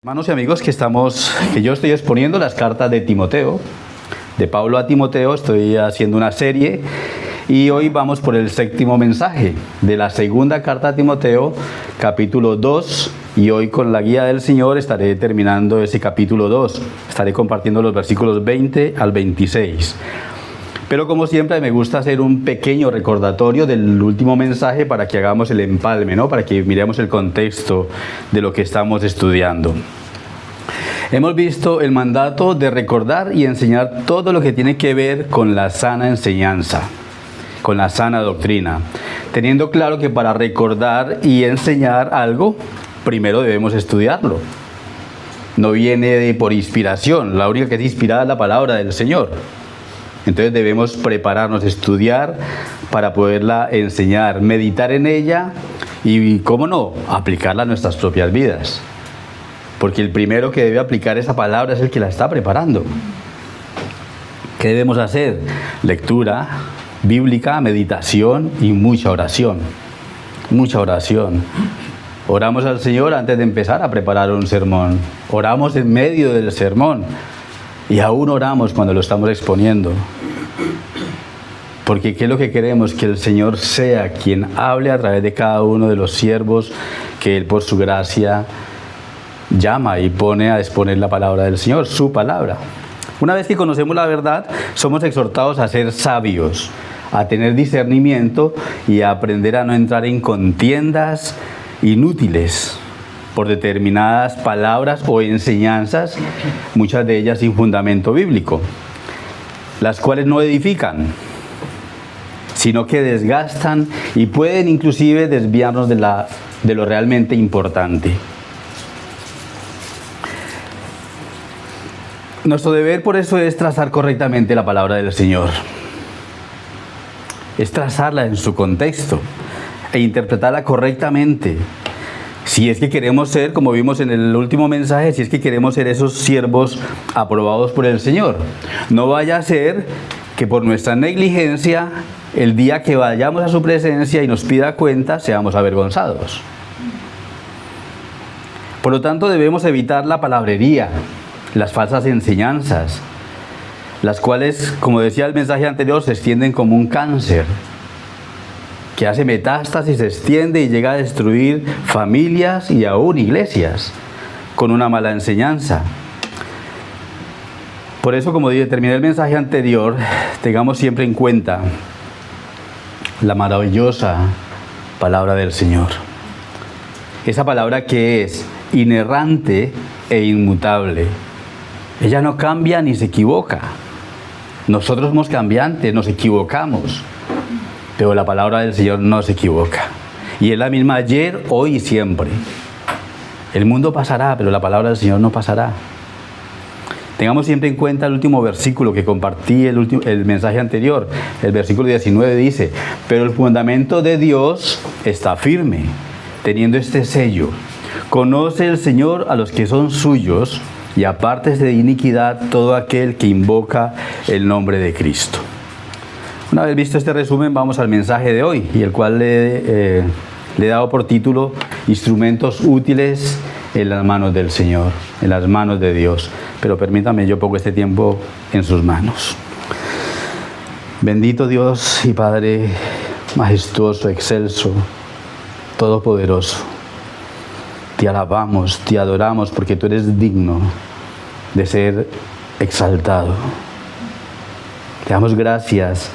Hermanos y amigos, que yo estoy exponiendo las cartas de Timoteo, de Pablo a Timoteo. Estoy haciendo una serie y hoy vamos por el 7º mensaje de la segunda carta a Timoteo, capítulo 2, y hoy con la guía del Señor estaré terminando ese capítulo 2. Estaré compartiendo los versículos 20 al 26. Pero como siempre me gusta hacer un pequeño recordatorio del último mensaje para que hagamos el empalme, ¿no? Para que miremos el contexto de lo que estamos estudiando. Hemos visto el mandato de recordar y enseñar todo lo que tiene que ver con la sana enseñanza, con la sana doctrina, teniendo claro que para recordar y enseñar algo, primero debemos estudiarlo. No viene por inspiración, la única que es inspirada es la palabra del Señor. Entonces debemos prepararnos, estudiar para poderla enseñar, meditar en ella y, cómo no, aplicarla a nuestras propias vidas. Porque el primero que debe aplicar esa palabra es el que la está preparando. ¿Qué debemos hacer? Lectura bíblica, meditación y mucha oración. Mucha oración. Oramos al Señor antes de empezar a preparar un sermón. Oramos en medio del sermón. Y aún oramos cuando lo estamos exponiendo. Porque ¿qué es lo que queremos? Que el Señor sea quien hable a través de cada uno de los siervos que Él por su gracia llama y pone a exponer la palabra del Señor, su palabra. Una vez que conocemos la verdad, somos exhortados a ser sabios, a tener discernimiento y a aprender a no entrar en contiendas inútiles por determinadas palabras o enseñanzas, muchas de ellas sin fundamento bíblico, las cuales no edifican, sino que desgastan y pueden inclusive desviarnos de lo realmente importante. Nuestro deber por eso es trazar correctamente la palabra del Señor, es trazarla en su contexto e interpretarla correctamente. Si es que queremos ser, como vimos en el último mensaje, si es que queremos ser esos siervos aprobados por el Señor. No vaya a ser que por nuestra negligencia, el día que vayamos a su presencia y nos pida cuenta, seamos avergonzados. Por lo tanto, debemos evitar la palabrería, las falsas enseñanzas, las cuales, como decía el mensaje anterior, se extienden como un cáncer que hace metástasis, se extiende y llega a destruir familias y aún iglesias con una mala enseñanza. Por eso, como terminé el mensaje anterior, tengamos siempre en cuenta la maravillosa palabra del Señor. Esa palabra que es inerrante e inmutable. Ella no cambia ni se equivoca. Nosotros somos cambiantes, nos equivocamos. Pero la palabra del Señor no se equivoca. Y es la misma ayer, hoy y siempre. El mundo pasará, pero la palabra del Señor no pasará. Tengamos siempre en cuenta el último versículo que compartí el mensaje anterior. El versículo 19 dice: pero el fundamento de Dios está firme, teniendo este sello: conoce el Señor a los que son suyos, y apártese de iniquidad todo aquel que invoca el nombre de Cristo. Una vez visto este resumen, vamos al mensaje de hoy, y el cual le he dado por título: Instrumentos útiles en las manos del Señor, en las manos de Dios. Pero permítame, yo pongo este tiempo en sus manos. Bendito Dios y Padre majestuoso, excelso, todopoderoso. Te alabamos, te adoramos, porque tú eres digno de ser exaltado. Te damos gracias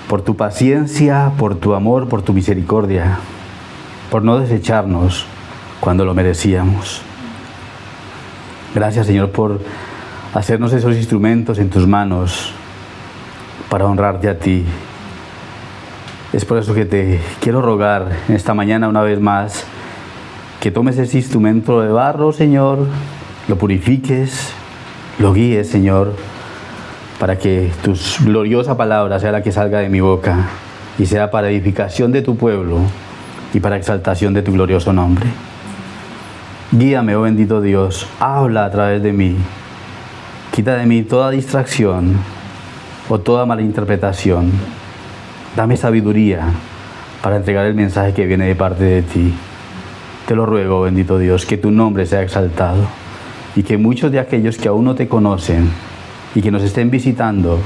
por tu paciencia, por tu amor, por tu misericordia, por no desecharnos cuando lo merecíamos. Gracias, Señor, por hacernos esos instrumentos en tus manos para honrarte a ti. Es por eso que te quiero rogar en esta mañana una vez más que tomes ese instrumento de barro, Señor, lo purifiques, lo guíes, Señor, para que tu gloriosa palabra sea la que salga de mi boca y sea para edificación de tu pueblo y para exaltación de tu glorioso nombre. Guíame, oh bendito Dios, habla a través de mí. Quita de mí toda distracción o toda mala interpretación. Dame sabiduría para entregar el mensaje que viene de parte de ti. Te lo ruego, bendito Dios, que tu nombre sea exaltado y que muchos de aquellos que aún no te conocen y que nos estén visitando,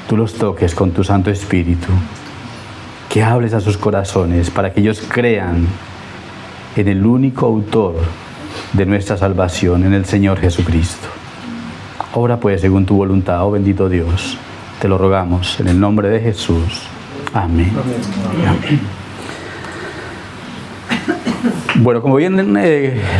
tú los toques con tu Santo Espíritu, que hables a sus corazones para que ellos crean en el único autor de nuestra salvación, en el Señor Jesucristo. Obra pues según tu voluntad, oh bendito Dios, te lo rogamos en el nombre de Jesús. Amén. Amén. Bueno, como bien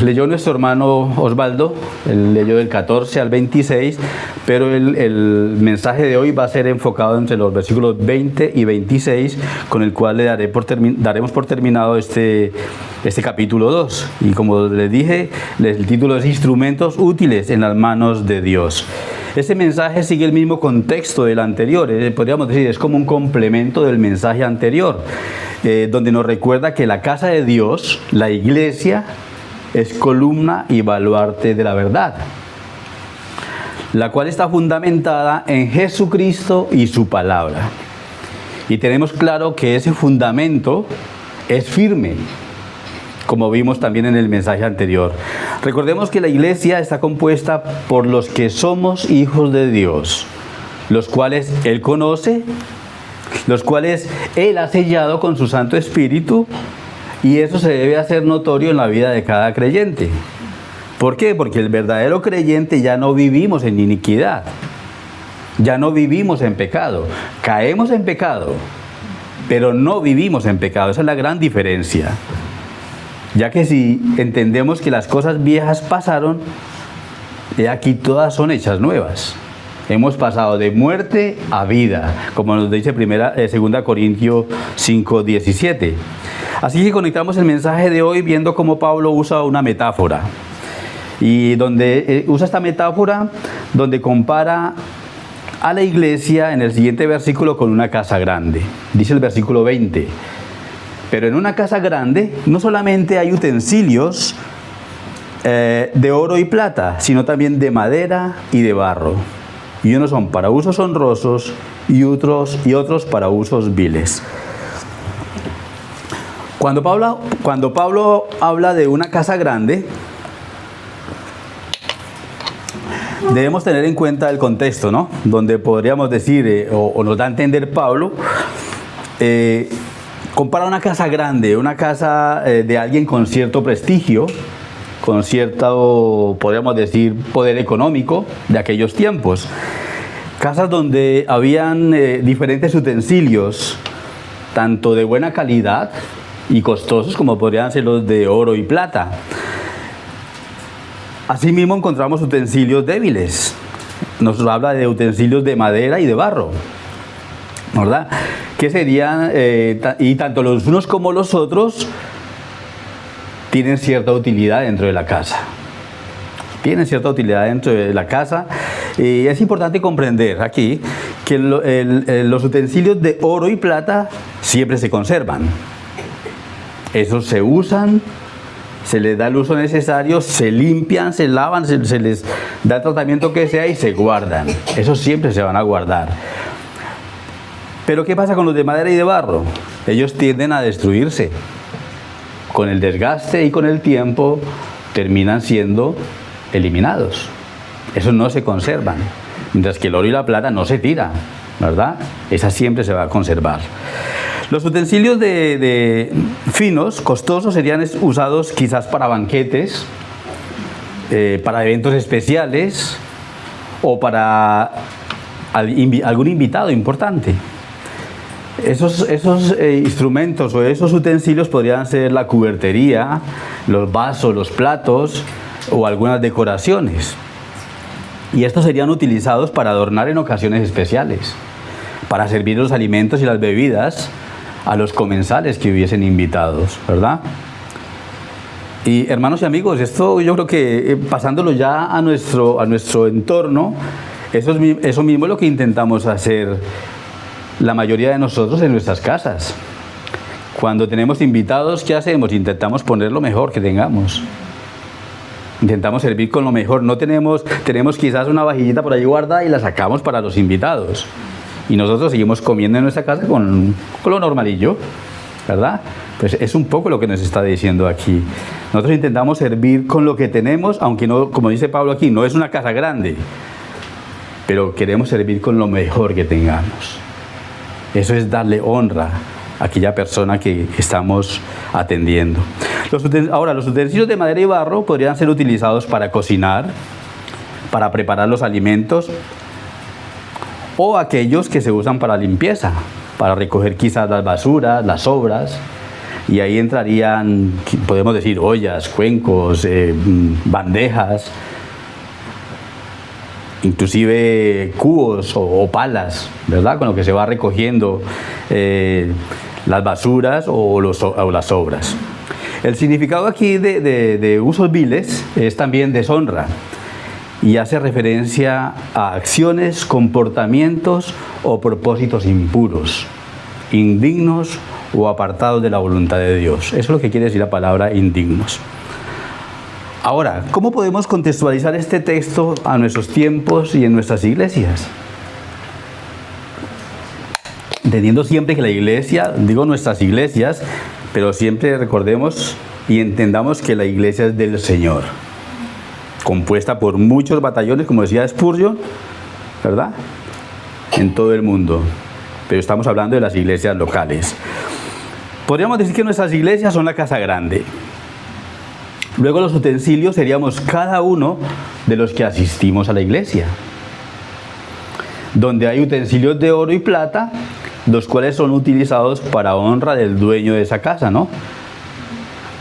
leyó nuestro hermano Osvaldo, él leyó del 14 al 26, pero el mensaje de hoy va a ser enfocado entre los versículos 20 y 26, con el cual le daremos por terminado este capítulo 2. Y como les dije, el título es Instrumentos útiles en las manos de Dios. Este mensaje sigue el mismo contexto del anterior, podríamos decir, es como un complemento del mensaje anterior, donde nos recuerda que la casa de Dios, la iglesia, es columna y baluarte de la verdad, la cual está fundamentada en Jesucristo y su palabra. Y tenemos claro que ese fundamento es firme, como vimos también en el mensaje anterior. Recordemos que la iglesia está compuesta por los que somos hijos de Dios, los cuales Él conoce, los cuales Él ha sellado con su Santo Espíritu, y eso se debe hacer notorio en la vida de cada creyente. ¿Por qué? Porque el verdadero creyente ya no vivimos en iniquidad, ya no vivimos en pecado, caemos en pecado, pero no vivimos en pecado. Esa es la gran diferencia. Ya que si entendemos que las cosas viejas pasaron, aquí todas son hechas nuevas. Hemos pasado de muerte a vida, como nos dice 2 Corintios 5:17. Así que conectamos el mensaje de hoy viendo cómo Pablo usa una metáfora. Y donde usa esta metáfora, donde compara a la iglesia en el siguiente versículo con una casa grande. Dice el versículo 20. Pero en una casa grande no solamente hay utensilios de oro y plata, sino también de madera y de barro. Y unos son para usos honrosos y otros para usos viles. Cuando Pablo habla de una casa grande, debemos tener en cuenta el contexto, ¿no? Donde podríamos decir, o nos da a entender Pablo, compara una casa grande, una casa de alguien con cierto prestigio, con cierto, podríamos decir, poder económico de aquellos tiempos. Casas donde habían diferentes utensilios, tanto de buena calidad y costosos como podrían ser los de oro y plata. Asimismo encontramos utensilios débiles. Nos habla de utensilios de madera y de barro, ¿verdad? Que serían, y tanto los unos como los otros tienen cierta utilidad dentro de la casa. Tienen cierta utilidad dentro de la casa. Y es importante comprender aquí que los utensilios de oro y plata siempre se conservan. Esos se usan, se les da el uso necesario, se limpian, se lavan, se les da el tratamiento que sea y se guardan. Esos siempre se van a guardar. Pero ¿qué pasa con los de madera y de barro? Ellos tienden a destruirse. Con el desgaste y con el tiempo terminan siendo eliminados. Esos no se conservan. Mientras que el oro y la plata no se tiran, ¿verdad? Esa siempre se va a conservar. Los utensilios de finos, costosos, serían usados quizás para banquetes, para eventos especiales o para algún invitado importante. Esos instrumentos o esos utensilios podrían ser la cubertería, los vasos, los platos o algunas decoraciones. Y estos serían utilizados para adornar en ocasiones especiales, para servir los alimentos y las bebidas a los comensales que hubiesen invitados, ¿verdad? Y hermanos y amigos, esto yo creo que pasándolo ya a nuestro entorno, eso mismo es lo que intentamos hacer la mayoría de nosotros en nuestras casas. Cuando tenemos invitados, ¿qué hacemos? Intentamos poner lo mejor que tengamos. Intentamos servir con lo mejor. Tenemos quizás una vajillita por ahí guardada y la sacamos para los invitados. Y nosotros seguimos comiendo en nuestra casa con lo normalillo. ¿verdad? Pues es un poco lo que nos está diciendo aquí. Nosotros intentamos servir con lo que tenemos, aunque no, como dice Pablo aquí, no es una casa grande, pero queremos servir con lo mejor que tengamos. Eso es darle honra a aquella persona que estamos atendiendo. Ahora, los utensilios de madera y barro podrían ser utilizados para cocinar, para preparar los alimentos, o aquellos que se usan para limpieza, para recoger quizás las basuras, las sobras, y ahí entrarían, podemos decir, ollas, cuencos, bandejas, inclusive cubos o palas, ¿verdad? Con lo que se va recogiendo las basuras o las sobras. El significado aquí de usos viles es también deshonra y hace referencia a acciones, comportamientos o propósitos impuros, indignos o apartados de la voluntad de Dios. Eso es lo que quiere decir la palabra indignos. Ahora, ¿cómo podemos contextualizar este texto a nuestros tiempos y en nuestras iglesias? Entendiendo siempre que la iglesia, digo nuestras iglesias, pero siempre recordemos y entendamos que la iglesia es del Señor, compuesta por muchos batallones, como decía Spurgeon, ¿verdad? En todo el mundo, pero estamos hablando de las iglesias locales. Podríamos decir que nuestras iglesias son la casa grande. Luego los utensilios seríamos cada uno de los que asistimos a la iglesia, donde hay utensilios de oro y plata, los cuales son utilizados para honra del dueño de esa casa, ¿no?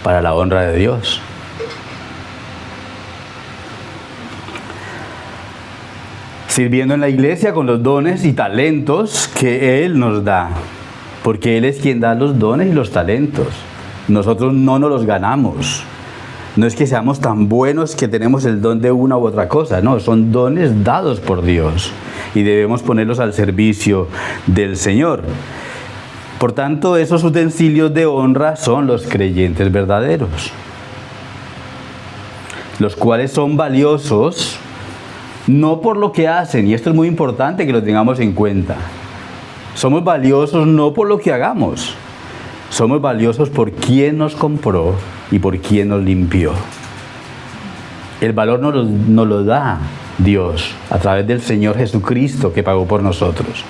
Para la honra de Dios. Sirviendo en la iglesia con los dones y talentos que Él nos da, porque Él es quien da los dones y los talentos. Nosotros no nos los ganamos. No es que seamos tan buenos que tenemos el don de una u otra cosa, no, son dones dados por Dios y debemos ponerlos al servicio del Señor. Por tanto, esos utensilios de honra son los creyentes verdaderos, los cuales son valiosos no por lo que hacen, y esto es muy importante que lo tengamos en cuenta. Somos valiosos no por lo que hagamos, somos valiosos por quien nos compró y por quien nos limpió. El valor nos lo da Dios a través del Señor Jesucristo que pagó por nosotros.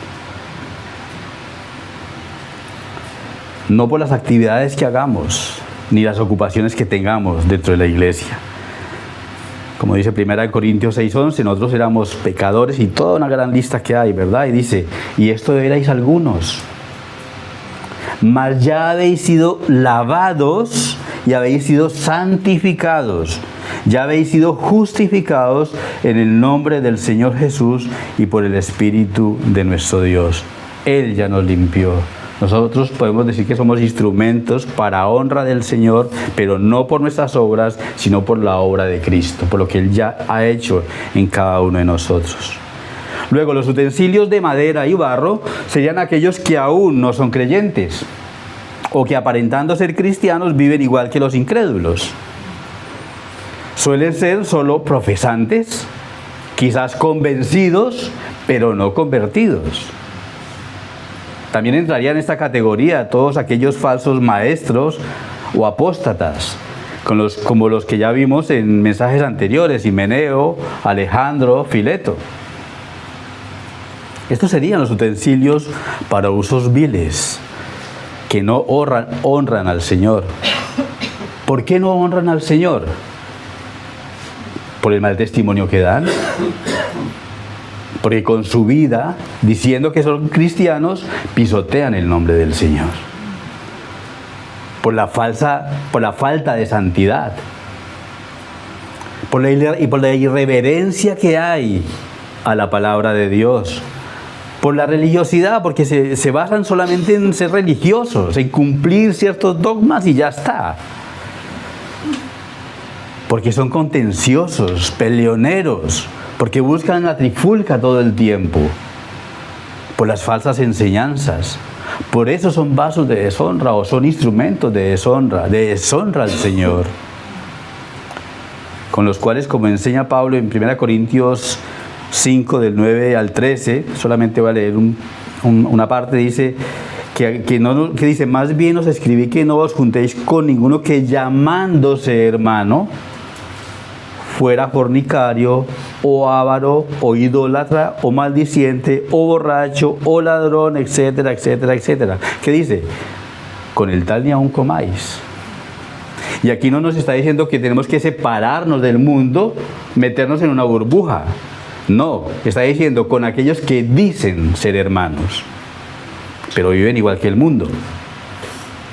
No por las actividades que hagamos, ni las ocupaciones que tengamos dentro de la iglesia. Como dice 1 Corintios 6:11, nosotros éramos pecadores y toda una gran lista que hay, ¿verdad? Y dice, y esto erais algunos, mas ya habéis sido lavados y habéis sido santificados, ya habéis sido justificados en el nombre del Señor Jesús y por el Espíritu de nuestro Dios. Él ya nos limpió. Nosotros podemos decir que somos instrumentos para honra del Señor, pero no por nuestras obras, sino por la obra de Cristo, por lo que Él ya ha hecho en cada uno de nosotros. Luego, los utensilios de madera y barro serían aquellos que aún no son creyentes, o que aparentando ser cristianos viven igual que los incrédulos. Suelen ser solo profesantes, quizás convencidos, pero no convertidos. También entrarían en esta categoría todos aquellos falsos maestros o apóstatas, como los que ya vimos en mensajes anteriores, Himeneo, Alejandro, Fileto. Estos serían los utensilios para usos viles, que no honran al Señor. ¿Por qué no honran al Señor? Por el mal testimonio que dan. Porque con su vida, diciendo que son cristianos, pisotean el nombre del Señor. Por la falta de santidad. Por la irreverencia que hay a la palabra de Dios. Por la religiosidad, porque se basan solamente en ser religiosos, en cumplir ciertos dogmas y ya está. Porque son contenciosos, peleoneros, porque buscan la trifulca todo el tiempo, por las falsas enseñanzas. Por eso son vasos de deshonra o son instrumentos de deshonra al Señor. Con los cuales, como enseña Pablo en 1 Corintios 5, del 9 al 13, solamente voy a leer una parte, dice que dice, más bien os escribí que no os juntéis con ninguno que llamándose hermano fuera fornicario, o avaro, o idólatra, o maldiciente, o borracho, o ladrón, etcétera, etcétera, etcétera. ¿Qué dice? Con el tal ni aun comáis. Y aquí no nos está diciendo que tenemos que separarnos del mundo, meternos en una burbuja. No, está diciendo con aquellos que dicen ser hermanos, pero viven igual que el mundo.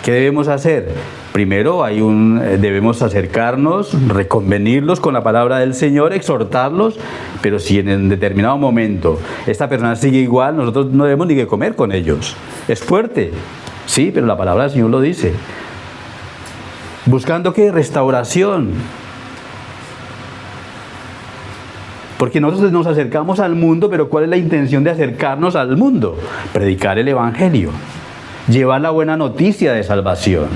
¿Qué debemos hacer? Primero debemos acercarnos, reconvenirlos con la palabra del Señor, exhortarlos, pero si en determinado momento esta persona sigue igual, nosotros no debemos ni que comer con ellos. Es fuerte, sí, pero la palabra del Señor lo dice. ¿Buscando qué? Restauración. Porque nosotros nos acercamos al mundo, pero ¿cuál es la intención de acercarnos al mundo? Predicar el Evangelio, llevar la buena noticia de salvación.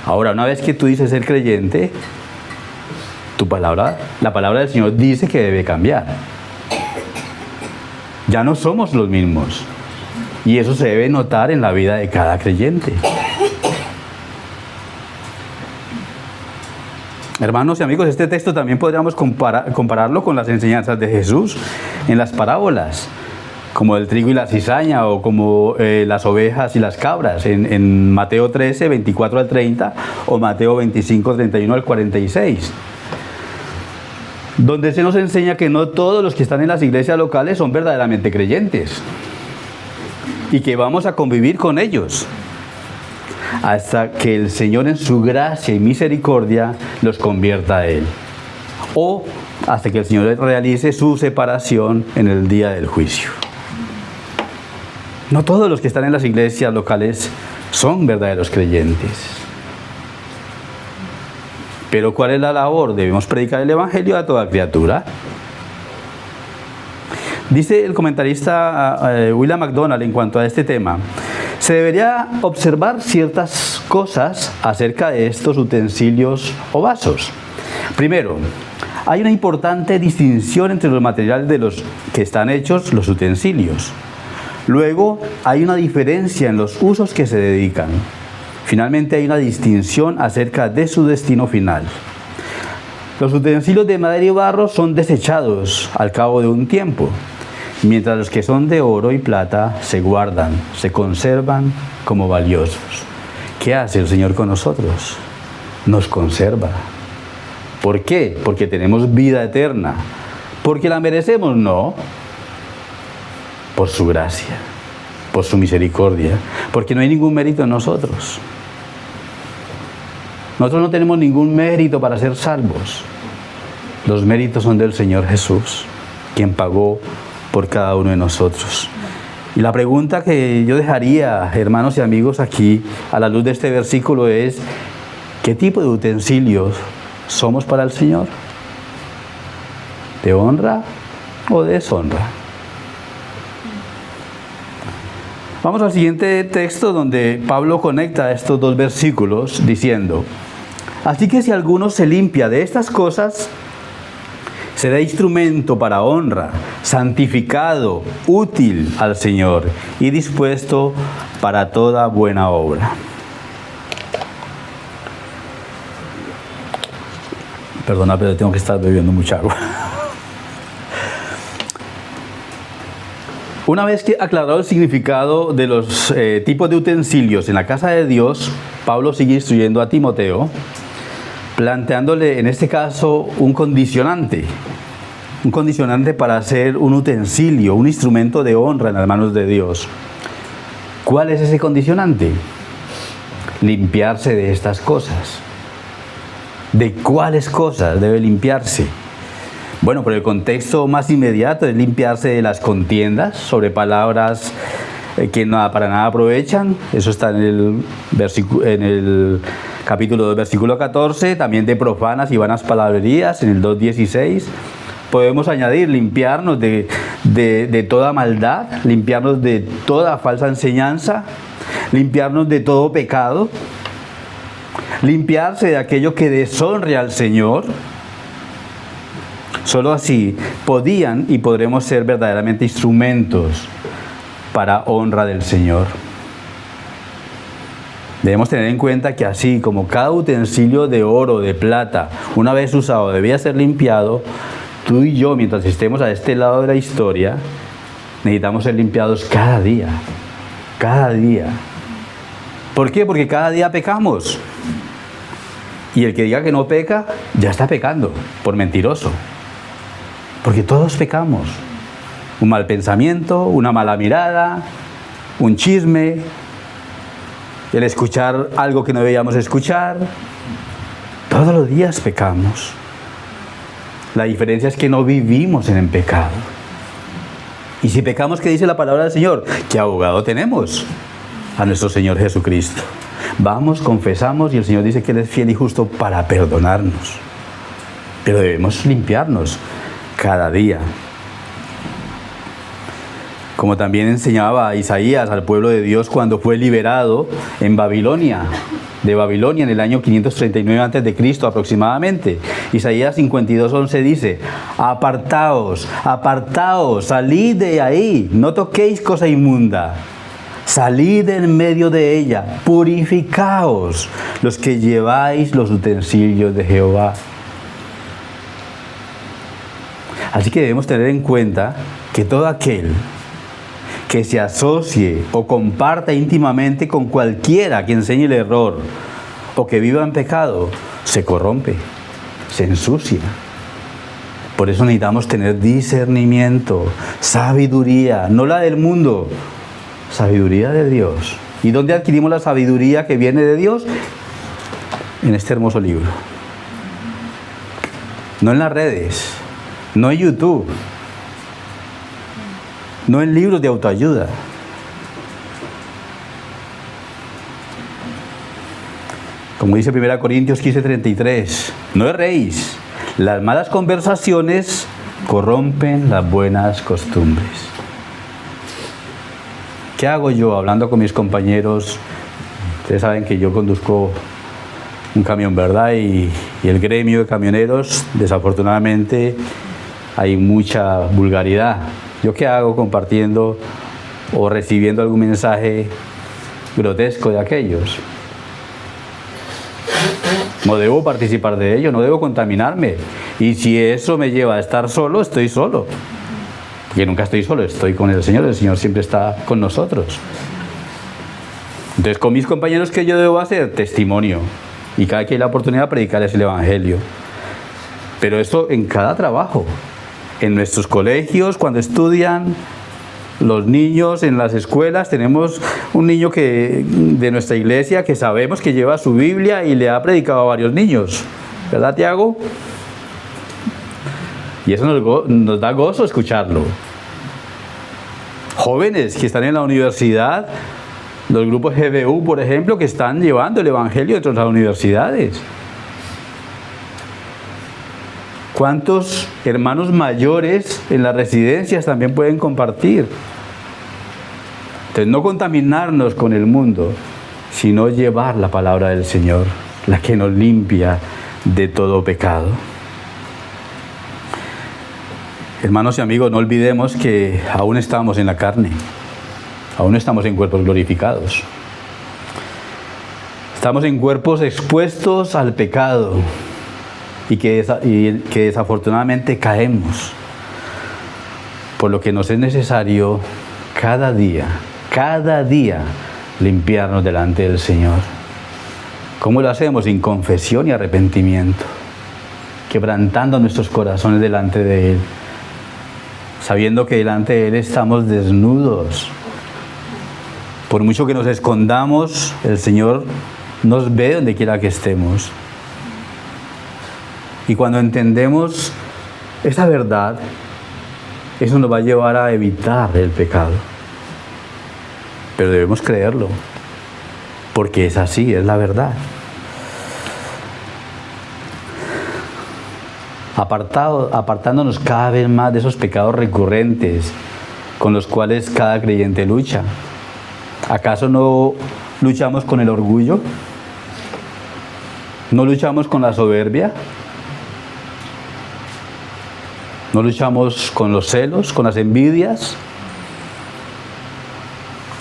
Ahora, una vez que tú dices ser creyente, la palabra del Señor dice que debe cambiar. Ya no somos los mismos. Y eso se debe notar en la vida de cada creyente. Hermanos y amigos, este texto también podríamos compararlo con las enseñanzas de Jesús en las parábolas, como el trigo y la cizaña, o como las ovejas y las cabras, en Mateo 13, 24 al 30, o Mateo 25, 31 al 46. Donde se nos enseña que no todos los que están en las iglesias locales son verdaderamente creyentes, y que vamos a convivir con ellos, hasta que el Señor en su gracia y misericordia los convierta a Él, o hasta que el Señor realice su separación en el día del juicio. No todos los que están en las iglesias locales son verdaderos creyentes. Pero ¿cuál es la labor? Debemos predicar el Evangelio a toda criatura. Dice el comentarista William MacDonald en cuanto a este tema: se debería observar ciertas cosas acerca de estos utensilios o vasos. Primero, hay una importante distinción entre los materiales de los que están hechos los utensilios. Luego, hay una diferencia en los usos que se dedican. Finalmente, hay una distinción acerca de su destino final. Los utensilios de madera y barro son desechados al cabo de un tiempo, mientras los que son de oro y plata se guardan, se conservan como valiosos. ¿Qué hace el Señor con nosotros? Nos conserva. ¿Por qué? Porque tenemos vida eterna. ¿Porque la merecemos? No. Por su gracia, por su misericordia, porque no hay ningún mérito en nosotros. Nosotros no tenemos ningún mérito para ser salvos. Los méritos son del Señor Jesús, quien pagó por cada uno de nosotros. Y la pregunta que yo dejaría, hermanos y amigos, aquí a la luz de este versículo es: ¿qué tipo de utensilios somos para el Señor? ¿De honra o de deshonra? Vamos al siguiente texto, donde Pablo conecta estos dos versículos diciendo: así que si alguno se limpia de estas cosas, será instrumento para honra, santificado, útil al Señor y dispuesto para toda buena obra. Perdona, pero tengo que estar bebiendo mucha agua. Una vez que aclarado el significado de los tipos de utensilios en la casa de Dios, Pablo sigue instruyendo a Timoteo, planteándole en este caso un condicionante para ser un utensilio, un instrumento de honra en las manos de Dios. ¿Cuál es ese condicionante? Limpiarse de estas cosas. ¿De cuáles cosas debe limpiarse? Bueno, por el contexto más inmediato es limpiarse de las contiendas sobre palabras que para nada aprovechan. Eso está en el capítulo 2, versículo 14. También de profanas y vanas palabrerías en el 2:16. Podemos añadir limpiarnos de toda maldad, limpiarnos de toda falsa enseñanza, limpiarnos de todo pecado, limpiarse de aquello que deshonre al Señor. Solo así podremos ser verdaderamente instrumentos para honra del Señor. Debemos tener en cuenta que así como cada utensilio de oro, de plata, una vez usado debía ser limpiado, tú y yo, mientras estemos a este lado de la historia, necesitamos ser limpiados cada día. Cada día. ¿Por qué? Porque cada día pecamos. Y el que diga que no peca, ya está pecando, por mentiroso. Porque todos pecamos. Un mal pensamiento, una mala mirada, un chisme, el escuchar algo que no debíamos escuchar. Todos los días pecamos. La diferencia es que no vivimos en el pecado. Y si pecamos, ¿qué dice la palabra del Señor? ¿Qué abogado tenemos? A nuestro Señor Jesucristo. Vamos, confesamos y el Señor dice que Él es fiel y justo para perdonarnos. Pero debemos limpiarnos cada día. Como también enseñaba Isaías al pueblo de Dios cuando fue liberado en Babilonia, de Babilonia en el año 539 a.C. aproximadamente. Isaías 52:11 dice: apartaos, apartaos, salid de ahí, no toquéis cosa inmunda. Salid en medio de ella, purificaos los que lleváis los utensilios de Jehová. Así que debemos tener en cuenta que todo aquel que se asocie o comparta íntimamente con cualquiera que enseñe el error o que viva en pecado, se corrompe, se ensucia. Por eso necesitamos tener discernimiento, sabiduría, no la del mundo, sabiduría de Dios. ¿Y dónde adquirimos la sabiduría que viene de Dios? En este hermoso libro. No en las redes, no en YouTube, no en libros de autoayuda. Como dice 1 Corintios 15:33, no erréis, las malas conversaciones corrompen las buenas costumbres. ¿Qué hago yo hablando con mis compañeros? Ustedes saben que yo conduzco un camión, ¿verdad? Y el gremio de camioneros, desafortunadamente, hay mucha vulgaridad. ¿Yo qué hago compartiendo o recibiendo algún mensaje grotesco de aquellos? No debo participar de ello, no debo contaminarme. Y si eso me lleva a estar solo, estoy solo. Porque nunca estoy solo, estoy con el Señor siempre está con nosotros. Entonces, con mis compañeros, ¿qué yo debo hacer? Testimonio. Y cada que hay la oportunidad de predicarles el Evangelio. Pero esto en cada trabajo. En nuestros colegios, cuando estudian los niños, en las escuelas, tenemos un niño de nuestra iglesia que sabemos que lleva su Biblia y le ha predicado a varios niños. ¿Verdad, Tiago? Y eso nos da gozo escucharlo. Jóvenes que están en la universidad, los grupos GBU, por ejemplo, que están llevando el Evangelio dentro de las universidades. ¿Cuántos hermanos mayores en las residencias también pueden compartir? Entonces, no contaminarnos con el mundo, sino llevar la palabra del Señor, la que nos limpia de todo pecado. Hermanos y amigos, no olvidemos que aún estamos en la carne, aún estamos en cuerpos glorificados. Estamos en cuerpos expuestos al pecado. Y que desafortunadamente caemos, por lo que nos es necesario cada día, limpiarnos delante del Señor. ¿Cómo lo hacemos? Sin confesión y arrepentimiento, quebrantando nuestros corazones delante de Él, sabiendo que delante de Él estamos desnudos. Por mucho que nos escondamos, el Señor nos ve donde quiera que estemos. Y cuando entendemos esa verdad, eso nos va a llevar a evitar el pecado. Pero debemos creerlo, porque es así, es la verdad. Apartándonos cada vez más de esos pecados recurrentes con los cuales cada creyente lucha. ¿Acaso no luchamos con el orgullo? ¿No luchamos con la soberbia? ¿No luchamos con los celos, con las envidias,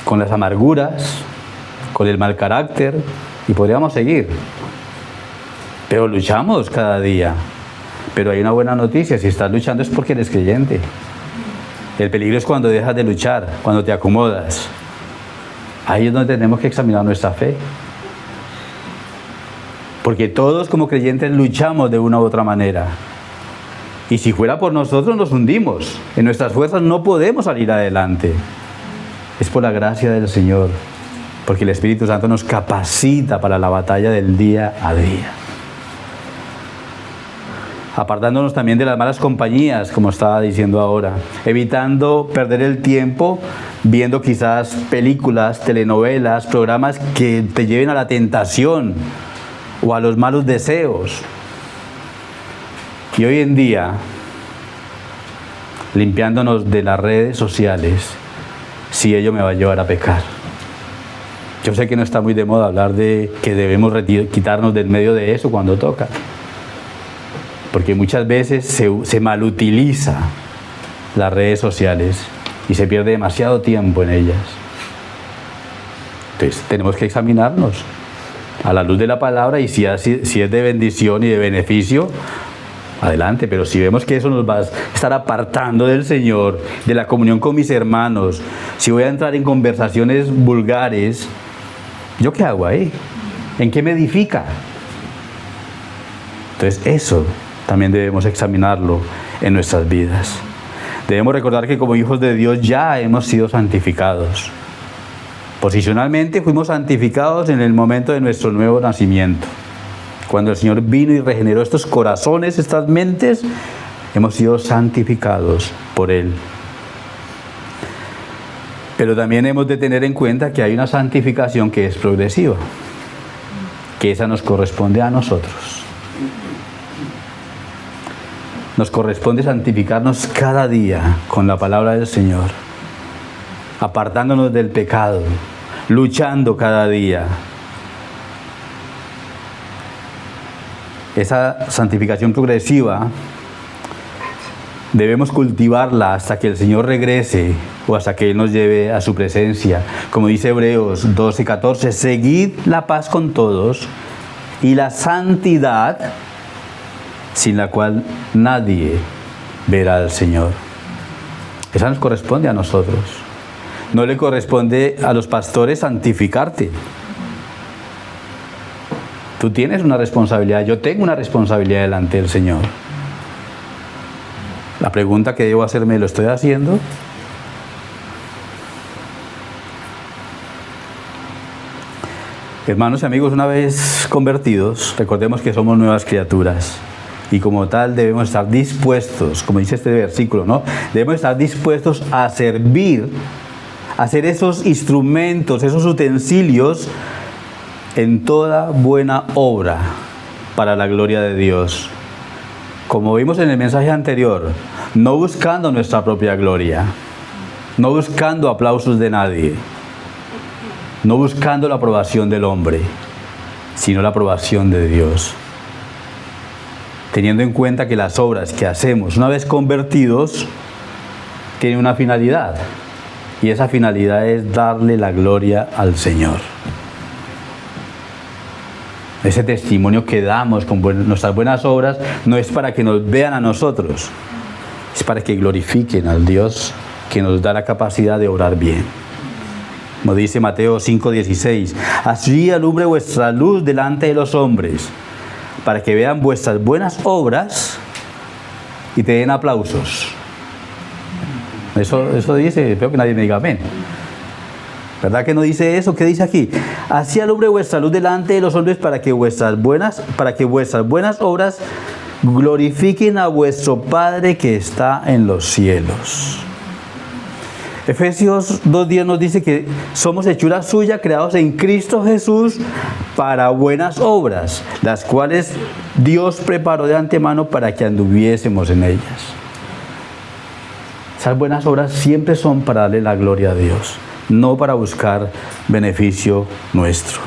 con las amarguras, con el mal carácter, y podríamos seguir. Pero luchamos cada día. Pero hay una buena noticia: si estás luchando es porque eres creyente. El peligro es cuando dejas de luchar, cuando te acomodas. Ahí es donde tenemos que examinar nuestra fe. Porque todos como creyentes luchamos de una u otra manera. Y si fuera por nosotros nos hundimos. En nuestras fuerzas no podemos salir adelante. Es por la gracia del Señor. Porque el Espíritu Santo nos capacita para la batalla del día a día. Apartándonos también de las malas compañías, como estaba diciendo ahora. Evitando perder el tiempo viendo quizás películas, telenovelas, programas que te lleven a la tentación o a los malos deseos. Y hoy en día, limpiándonos de las redes sociales, si ello me va a llevar a pecar. Yo sé que no está muy de moda hablar de que debemos quitarnos del medio de eso cuando toca. Porque muchas veces se malutiliza las redes sociales y se pierde demasiado tiempo en ellas. Entonces tenemos que examinarnos a la luz de la palabra, y si es de bendición y de beneficio, adelante. Pero si vemos que eso nos va a estar apartando del Señor, de la comunión con mis hermanos, si voy a entrar en conversaciones vulgares, ¿yo qué hago ahí? ¿En qué me edifica? Entonces eso también debemos examinarlo en nuestras vidas. Debemos recordar que como hijos de Dios ya hemos sido santificados. Posicionalmente fuimos santificados en el momento de nuestro nuevo nacimiento. Cuando el Señor vino y regeneró estos corazones, estas mentes, hemos sido santificados por Él. Pero también hemos de tener en cuenta que hay una santificación que es progresiva, que esa nos corresponde a nosotros. Nos corresponde santificarnos cada día con la palabra del Señor, apartándonos del pecado, luchando cada día. Esa santificación progresiva debemos cultivarla hasta que el Señor regrese o hasta que Él nos lleve a su presencia. Como dice Hebreos 12:14, seguid la paz con todos y la santidad, sin la cual nadie verá al Señor. Esa nos corresponde a nosotros. No le corresponde a los pastores santificarte. Tú tienes una responsabilidad, yo tengo una responsabilidad delante del Señor. La pregunta que debo hacerme, ¿lo estoy haciendo? Hermanos y amigos, una vez convertidos, recordemos que somos nuevas criaturas. Y como tal debemos estar dispuestos, como dice este versículo, ¿no? Debemos estar dispuestos a servir, a ser esos instrumentos, esos utensilios en toda buena obra para la gloria de Dios. Como vimos en el mensaje anterior, no buscando nuestra propia gloria, no buscando aplausos de nadie, no buscando la aprobación del hombre, sino la aprobación de Dios. Teniendo en cuenta que las obras que hacemos una vez convertidos tienen una finalidad, y esa finalidad es darle la gloria al Señor. Ese testimonio que damos con nuestras buenas obras no es para que nos vean a nosotros, es para que glorifiquen al Dios que nos da la capacidad de obrar bien. Como dice Mateo 5:16, así alumbre vuestra luz delante de los hombres, para que vean vuestras buenas obras y te den aplausos. Eso dice, espero que nadie me diga amén. ¿Verdad que no dice eso? ¿Qué dice aquí? Así alumbre vuestra luz delante de los hombres para que vuestras buenas obras glorifiquen a vuestro Padre que está en los cielos. Efesios 2:10 nos dice que somos hechura suya, creados en Cristo Jesús para buenas obras, las cuales Dios preparó de antemano para que anduviésemos en ellas. Esas buenas obras siempre son para darle la gloria a Dios, no para buscar beneficio nuestro.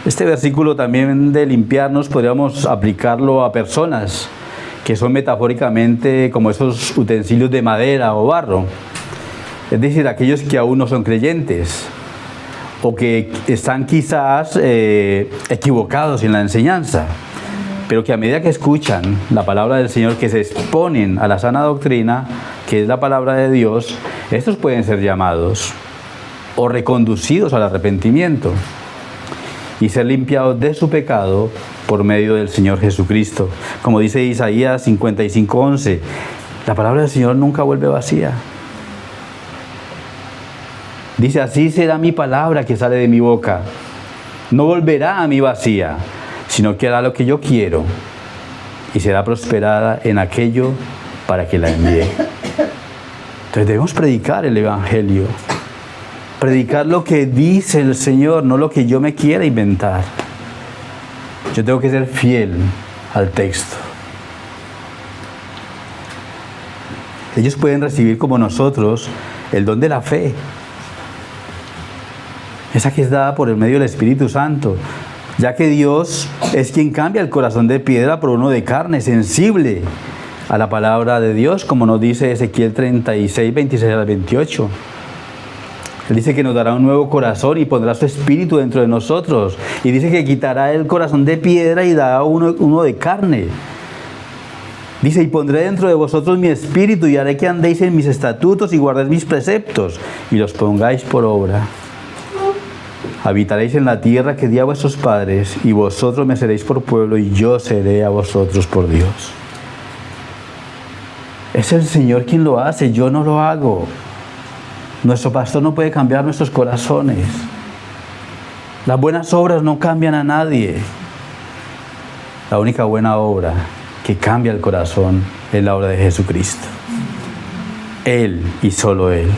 Este versículo también de limpiarnos podríamos aplicarlo a personas que son metafóricamente como esos utensilios de madera o barro. Es decir, aquellos que aún no son creyentes o que están quizás equivocados en la enseñanza, pero que a medida que escuchan la palabra del Señor, que se exponen a la sana doctrina, que es la palabra de Dios, estos pueden ser llamados o reconducidos al arrepentimiento y ser limpiados de su pecado por medio del Señor Jesucristo. Como dice Isaías 55:11, la palabra del Señor nunca vuelve vacía. Dice, así será mi palabra que sale de mi boca. No volverá a mí vacía, sino que hará lo que yo quiero y será prosperada en aquello para que la envíe. Entonces debemos predicar el Evangelio. Predicar lo que dice el Señor, no lo que yo me quiera inventar. Yo tengo que ser fiel al texto. Ellos pueden recibir como nosotros el don de la fe. Esa que es dada por el medio del Espíritu Santo, ya que Dios es quien cambia el corazón de piedra por uno de carne, sensible a la palabra de Dios, como nos dice Ezequiel 36, 26 al 28. Él dice que nos dará un nuevo corazón y pondrá su espíritu dentro de nosotros. Y dice que quitará el corazón de piedra y dará uno de carne. Dice, y pondré dentro de vosotros mi espíritu y haré que andéis en mis estatutos y guardéis mis preceptos y los pongáis por obra. Habitaréis en la tierra que di a vuestros padres y vosotros me seréis por pueblo y yo seré a vosotros por Dios. Es el Señor quien lo hace, yo no lo hago. Nuestro pastor no puede cambiar nuestros corazones. Las buenas obras no cambian a nadie. La única buena obra que cambia el corazón es la obra de Jesucristo. Él y solo Él.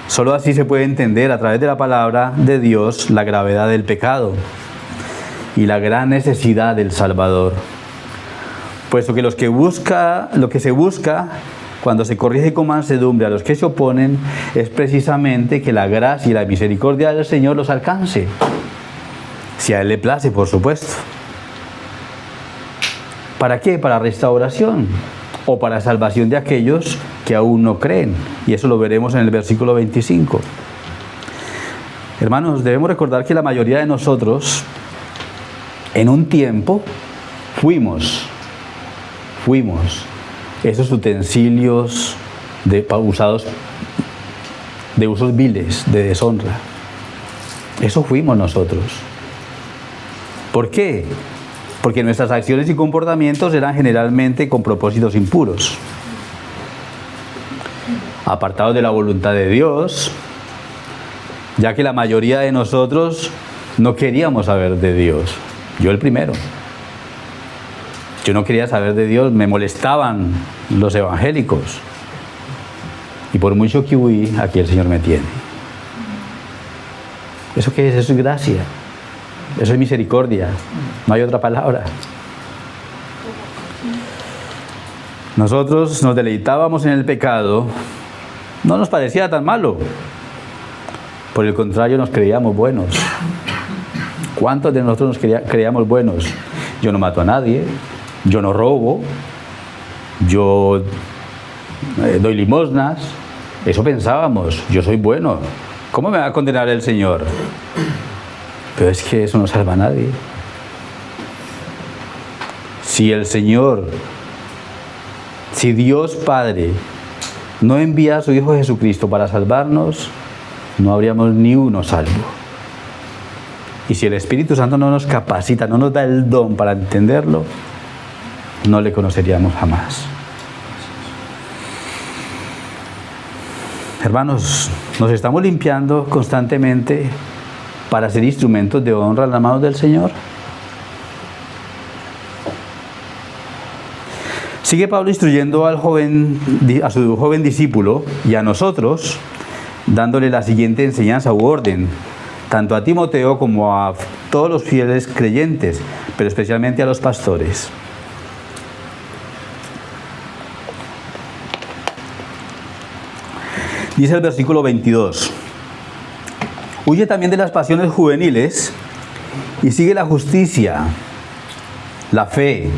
Solo así se puede entender a través de la palabra de Dios la gravedad del pecado y la gran necesidad del Salvador. Puesto que lo que se busca cuando se corrige con mansedumbre a los que se oponen es precisamente que la gracia y la misericordia del Señor los alcance. Si a Él le place, por supuesto. ¿Para qué? Para restauración o para salvación de aquellos que aún no creen. Y eso lo veremos en el versículo 25. Hermanos, debemos recordar que la mayoría de nosotros, en un tiempo, fuimos esos utensilios usados de usos viles, de deshonra. Eso fuimos nosotros. ¿Por qué? Porque nuestras acciones y comportamientos eran generalmente con propósitos impuros, apartados de la voluntad de Dios, ya que la mayoría de nosotros no queríamos saber de Dios. Yo el primero. Yo no quería saber de Dios, me molestaban los evangélicos. Y por mucho que huí, aquí el Señor me tiene. ¿Eso qué es? Eso es gracia. Eso es misericordia. No hay otra palabra. Nosotros nos deleitábamos en el pecado. No nos parecía tan malo. Por el contrario, nos creíamos buenos. ¿Cuántos de nosotros nos creíamos buenos? Yo no mato a nadie. Yo no robo. Yo doy limosnas. Eso pensábamos. Yo soy bueno. ¿Cómo me va a condenar el Señor? Pero es que eso no salva a nadie. Si el Señor, si Dios Padre no envía a su Hijo Jesucristo para salvarnos, no habríamos ni uno salvo. Y si el Espíritu Santo no nos capacita, no nos da el don para entenderlo, no le conoceríamos jamás. Hermanos, nos estamos limpiando constantemente para ser instrumentos de honra en las manos del Señor. Sigue Pablo instruyendo a su joven discípulo y a nosotros, dándole la siguiente enseñanza u orden, tanto a Timoteo como a todos los fieles creyentes, pero especialmente a los pastores. Dice el versículo 22: huye también de las pasiones juveniles y sigue la justicia, la fe,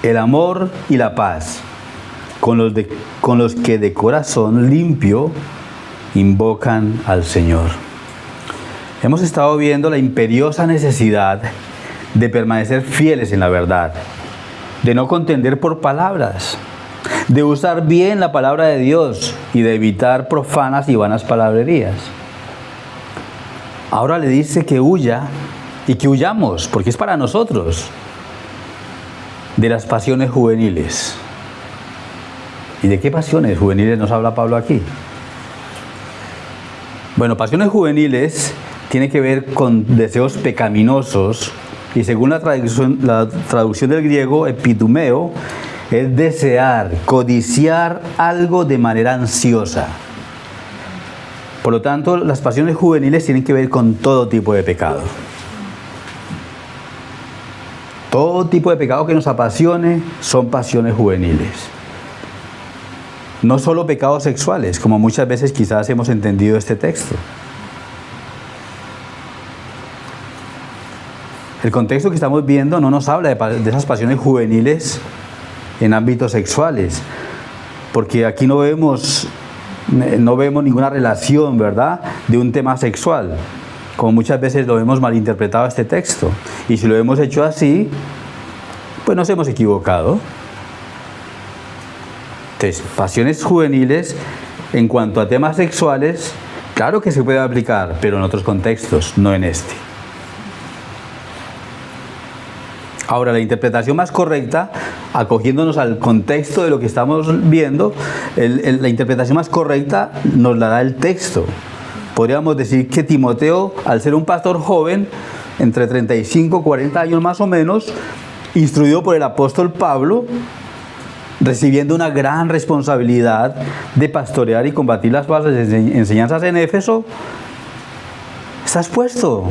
el amor y la paz, con los que de corazón limpio invocan al Señor. Hemos estado viendo la imperiosa necesidad de permanecer fieles en la verdad, de no contender por palabras, de usar bien la palabra de Dios y de evitar profanas y vanas palabrerías. Ahora le dice que huya y que huyamos, porque es para nosotros, de las pasiones juveniles. ¿Y de qué pasiones juveniles nos habla Pablo aquí? Bueno, pasiones juveniles tiene que ver con deseos pecaminosos y según la traducción del griego, epitumeo, es desear, codiciar algo de manera ansiosa. Por lo tanto, las pasiones juveniles tienen que ver con todo tipo de pecado. Todo tipo de pecado que nos apasione son pasiones juveniles. No solo pecados sexuales, como muchas veces quizás hemos entendido este texto. El contexto que estamos viendo no nos habla de esas pasiones juveniles en ámbitos sexuales, porque aquí no vemos ninguna relación, ¿verdad?, de un tema sexual, como muchas veces lo hemos malinterpretado este texto. Y si lo hemos hecho así, pues nos hemos equivocado. Entonces, pasiones juveniles en cuanto a temas sexuales, claro que se puede aplicar, pero en otros contextos, no en este. Ahora, la interpretación más correcta, acogiéndonos al contexto de lo que estamos viendo, la interpretación más correcta nos la da el texto. Podríamos decir que Timoteo, al ser un pastor joven, entre 35 y 40 años más o menos, instruido por el apóstol Pablo, recibiendo una gran responsabilidad de pastorear y combatir las falsas enseñanzas en Éfeso, está expuesto.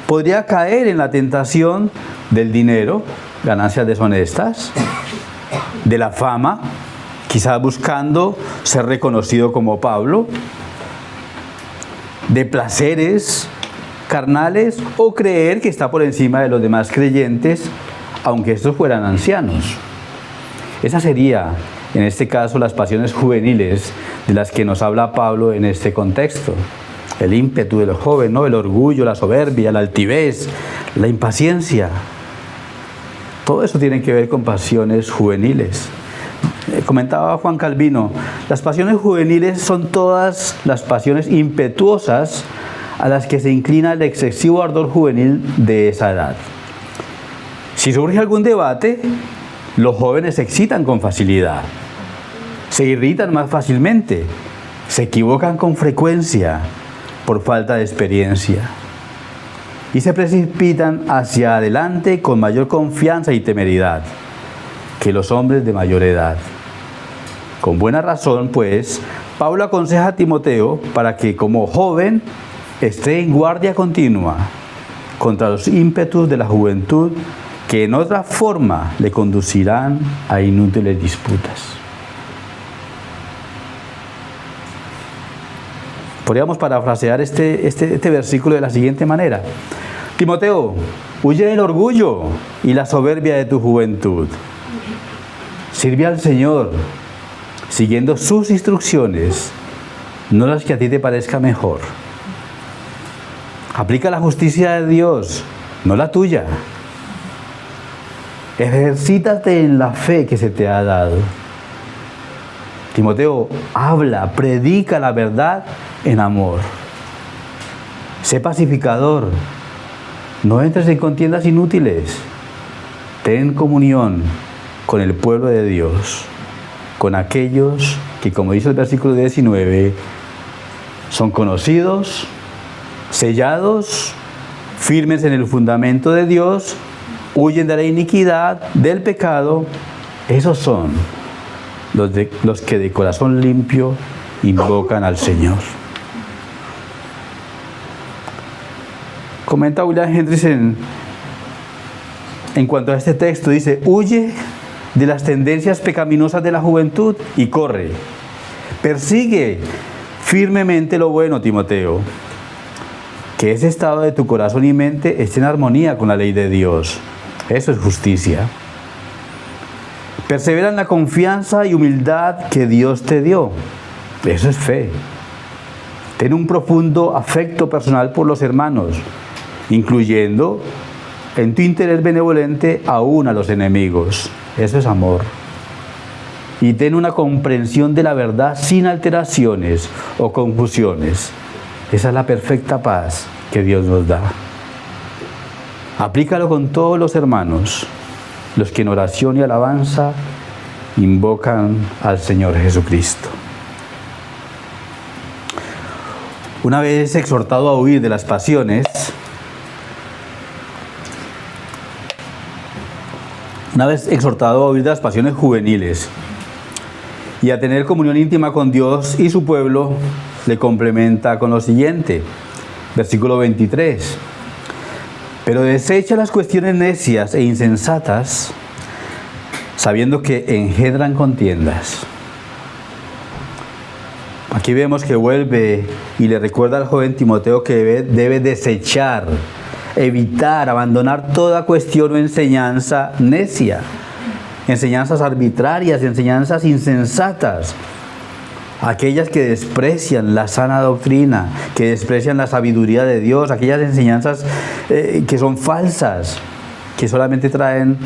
Podría caer en la tentación del dinero, ganancias deshonestas, de la fama, quizás buscando ser reconocido como Pablo, de placeres carnales o creer que está por encima de los demás creyentes, aunque estos fueran ancianos. Esa sería, en este caso, las pasiones juveniles de las que nos habla Pablo en este contexto. El ímpetu del joven, ¿no? El orgullo, la soberbia, la altivez, la impaciencia. Todo eso tiene que ver con pasiones juveniles. Comentaba Juan Calvino, las pasiones juveniles son todas las pasiones impetuosas a las que se inclina el excesivo ardor juvenil de esa edad. Si surge algún debate, los jóvenes se excitan con facilidad, se irritan más fácilmente, se equivocan con frecuencia por falta de experiencia y se precipitan hacia adelante con mayor confianza y temeridad que los hombres de mayor edad. Con buena razón, pues, Pablo aconseja a Timoteo para que como joven esté en guardia continua contra los ímpetus de la juventud que en otra forma le conducirán a inútiles disputas. Podríamos parafrasear este versículo de la siguiente manera: Timoteo, huye del orgullo y la soberbia de tu juventud. Sirve al Señor, siguiendo sus instrucciones, no las que a ti te parezca mejor. Aplica la justicia de Dios, no la tuya. Ejercítate en la fe que se te ha dado. Timoteo, habla, predica la verdad en amor. Sé pacificador. No entres en contiendas inútiles. Ten comunión con el pueblo de Dios, con aquellos que, como dice el versículo 19, son conocidos, sellados, firmes en el fundamento de Dios, huyen de la iniquidad, del pecado. Esos son los que de corazón limpio invocan al Señor. Comenta William Hendricks en cuanto a este texto, dice: huye de las tendencias pecaminosas de la juventud y corre. Persigue firmemente lo bueno, Timoteo. Que ese estado de tu corazón y mente esté en armonía con la ley de Dios. Eso es justicia. Persevera en la confianza y humildad que Dios te dio. Eso es fe. Ten un profundo afecto personal por los hermanos, incluyendo en tu interés benevolente aún a los enemigos. Eso es amor. Y ten una comprensión de la verdad sin alteraciones o confusiones. Esa es la perfecta paz que Dios nos da. Aplícalo con todos los hermanos, los que en oración y alabanza invocan al Señor Jesucristo. Una vez exhortado a huir de las pasiones, juveniles y a tener comunión íntima con Dios y su pueblo, le complementa con lo siguiente, versículo 23. Pero desecha las cuestiones necias e insensatas, sabiendo que engendran contiendas. Aquí vemos que vuelve y le recuerda al joven Timoteo que debe desechar, evitar, abandonar toda cuestión o enseñanza necia, enseñanzas arbitrarias, enseñanzas insensatas, aquellas que desprecian la sana doctrina, que desprecian la sabiduría de Dios, aquellas enseñanzas que son falsas, que solamente traen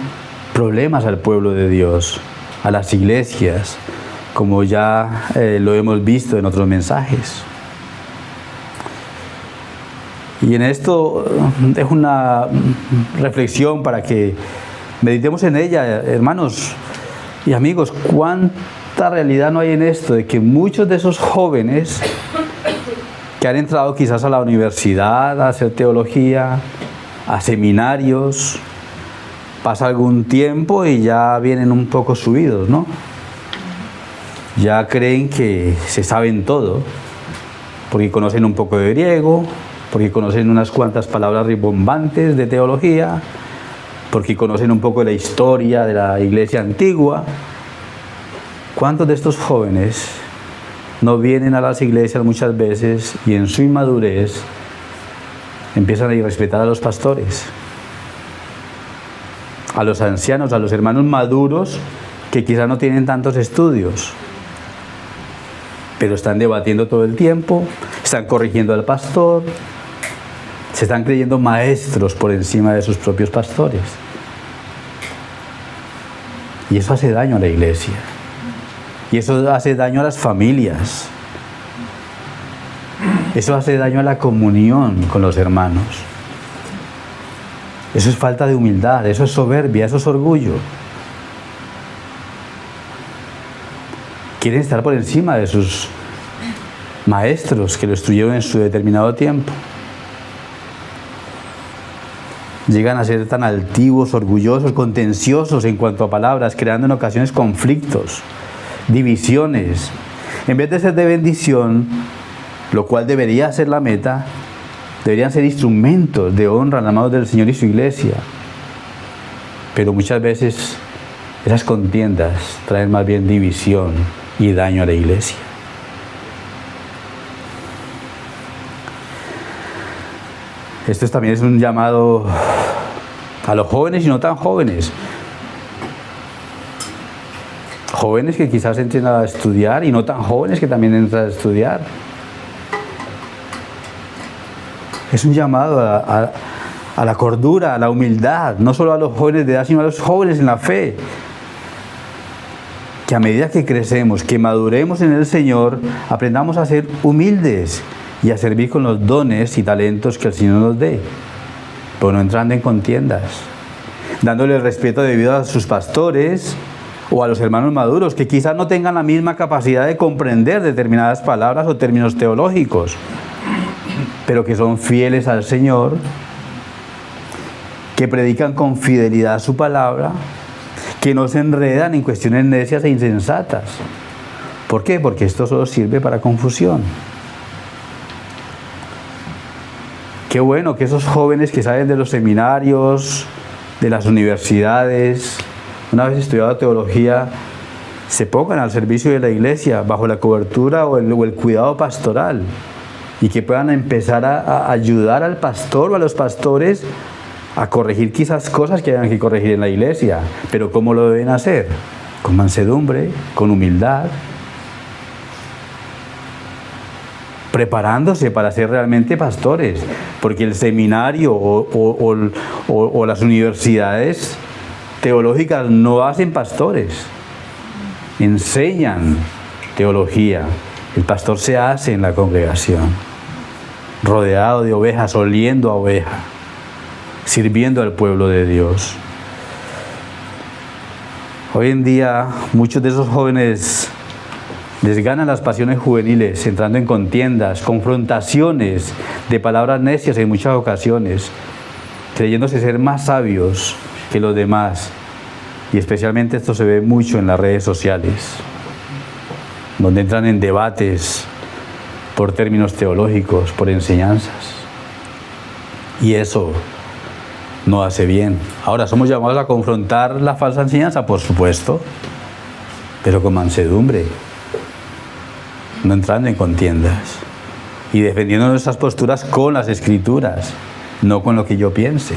problemas al pueblo de Dios, a las iglesias, como ya lo hemos visto en otros mensajes. Y en esto dejo una reflexión para que meditemos en ella, hermanos y amigos. ¿Cuánta realidad no hay en esto? De que muchos de esos jóvenes que han entrado quizás a la universidad a hacer teología, a seminarios, pasa algún tiempo y ya vienen un poco subidos, ¿no? Ya creen que se saben todo, porque conocen un poco de griego, porque conocen unas cuantas palabras rimbombantes de teología, porque conocen un poco de la historia de la iglesia antigua. ¿Cuántos de estos jóvenes no vienen a las iglesias muchas veces y en su inmadurez empiezan a irrespetar a los pastores, a los ancianos, a los hermanos maduros que quizás no tienen tantos estudios, pero están debatiendo todo el tiempo, están corrigiendo al pastor, se están creyendo maestros por encima de sus propios pastores? Y eso hace daño a la iglesia. Y eso hace daño a las familias. Eso hace daño a la comunión con los hermanos. Eso es falta de humildad, eso es soberbia, eso es orgullo. Quieren estar por encima de sus maestros que lo instruyeron en su determinado tiempo. Llegan a ser tan altivos, orgullosos, contenciosos en cuanto a palabras, creando en ocasiones conflictos, divisiones. En vez de ser de bendición, lo cual debería ser la meta, deberían ser instrumentos de honra en las manos del Señor y su iglesia. Pero muchas veces esas contiendas traen más bien división y daño a la iglesia. Esto también es un llamado a los jóvenes y no tan jóvenes. Jóvenes que quizás entren a estudiar y no tan jóvenes que también entran a estudiar. Es un llamado a la cordura, a la humildad, no solo a los jóvenes de edad, sino a los jóvenes en la fe. Que a medida que crecemos, que maduremos en el Señor, aprendamos a ser humildes y a servir con los dones y talentos que el Señor nos dé, pero no entrando en contiendas, dándole el respeto debido a sus pastores o a los hermanos maduros, que quizás no tengan la misma capacidad de comprender determinadas palabras o términos teológicos, pero que son fieles al Señor, que predican con fidelidad su palabra, que no se enredan en cuestiones necias e insensatas. ¿Por qué? Porque esto solo sirve para confusión. Qué bueno que esos jóvenes que salen de los seminarios, de las universidades, una vez estudiado teología, se pongan al servicio de la iglesia bajo la cobertura o el cuidado pastoral, y que puedan empezar a ayudar al pastor o a los pastores a corregir quizás cosas que hayan que corregir en la iglesia. Pero ¿cómo lo deben hacer? Con mansedumbre, con humildad. preparándose para ser realmente pastores, porque el seminario o las universidades teológicas no hacen pastores, enseñan teología. El pastor se hace en la congregación, rodeado de ovejas, oliendo a oveja, sirviendo al pueblo de Dios. Hoy en día muchos de esos jóvenes les ganan las pasiones juveniles, entrando en contiendas, confrontaciones de palabras necias en muchas ocasiones, creyéndose ser más sabios que los demás. Y especialmente esto se ve mucho en las redes sociales, donde entran en debates por términos teológicos, por enseñanzas. Y eso no hace bien. Ahora, ¿somos llamados a confrontar la falsa enseñanza? Por supuesto, pero con mansedumbre, no entrando en contiendas y defendiendo nuestras posturas con las Escrituras, no con lo que yo piense.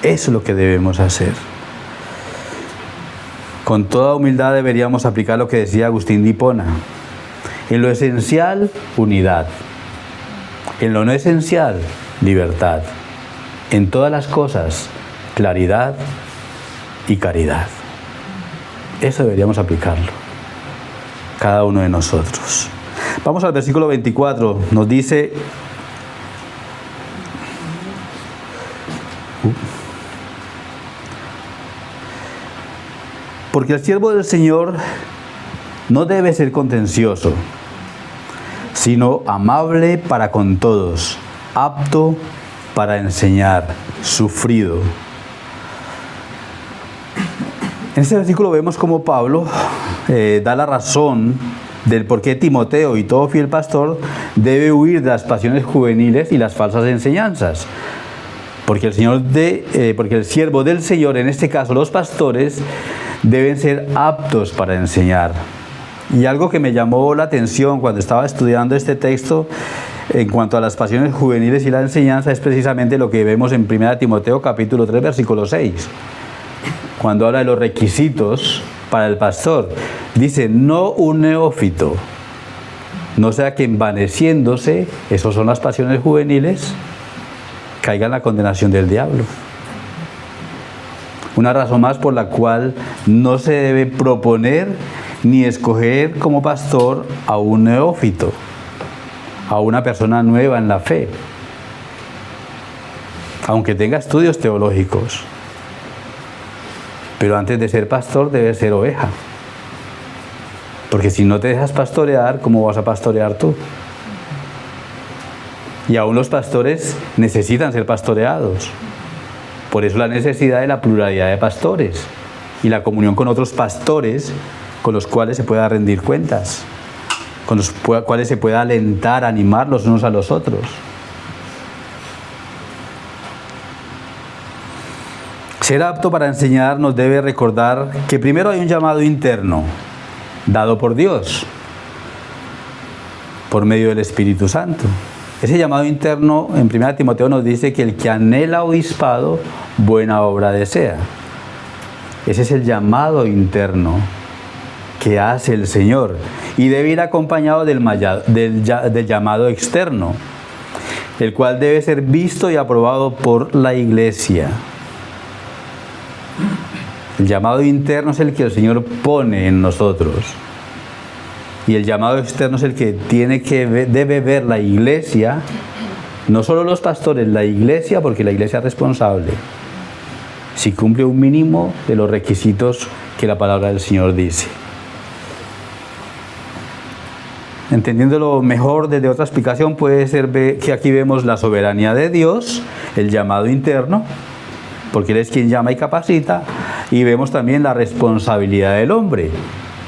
Eso es lo que debemos hacer. Con toda humildad deberíamos aplicar lo que decía Agustín de Hipona: en lo esencial, unidad; en lo no esencial, libertad; en todas las cosas, claridad y caridad. Eso deberíamos aplicarlo, cada uno de nosotros. Vamos al versículo 24, nos dice: porque el siervo del Señor no debe ser contencioso, sino amable para con todos, apto para enseñar, sufrido. En este versículo vemos cómo Pablo da la razón del por qué Timoteo y todo fiel pastor debe huir de las pasiones juveniles y las falsas enseñanzas. Porque el siervo del Señor, en este caso los pastores, deben ser aptos para enseñar. Y algo que me llamó la atención cuando estaba estudiando este texto en cuanto a las pasiones juveniles y la enseñanza es precisamente lo que vemos en 1 Timoteo capítulo 3 versículo 6, cuando habla de los requisitos para el pastor. Dice: no un neófito, no sea que envaneciéndose, esos son las pasiones juveniles, caiga en la condenación del diablo. Una razón más por la cual no se debe proponer ni escoger como pastor a un neófito, a una persona nueva en la fe, aunque tenga estudios teológicos. Pero antes de ser pastor debe ser oveja, porque si no te dejas pastorear, ¿cómo vas a pastorear tú? Y aún los pastores necesitan ser pastoreados. Por eso la necesidad de la pluralidad de pastores y la comunión con otros pastores con los cuales se pueda rendir cuentas, con los cuales se pueda alentar, animar los unos a los otros. Ser apto para enseñar nos debe recordar que primero hay un llamado interno dado por Dios, por medio del Espíritu Santo. Ese llamado interno en 1 Timoteo nos dice que el que anhela obispado, buena obra desea. Ese es el llamado interno que hace el Señor y debe ir acompañado del llamado externo, el cual debe ser visto y aprobado por la iglesia. El llamado interno es el que el Señor pone en nosotros. Y el llamado externo es el que debe ver la iglesia, no solo los pastores, la iglesia, porque la iglesia es responsable, si cumple un mínimo de los requisitos que la palabra del Señor dice. Entendiéndolo mejor desde otra explicación, puede ser que aquí vemos la soberanía de Dios, el llamado interno, porque Él es quien llama y capacita, y vemos también la responsabilidad del hombre,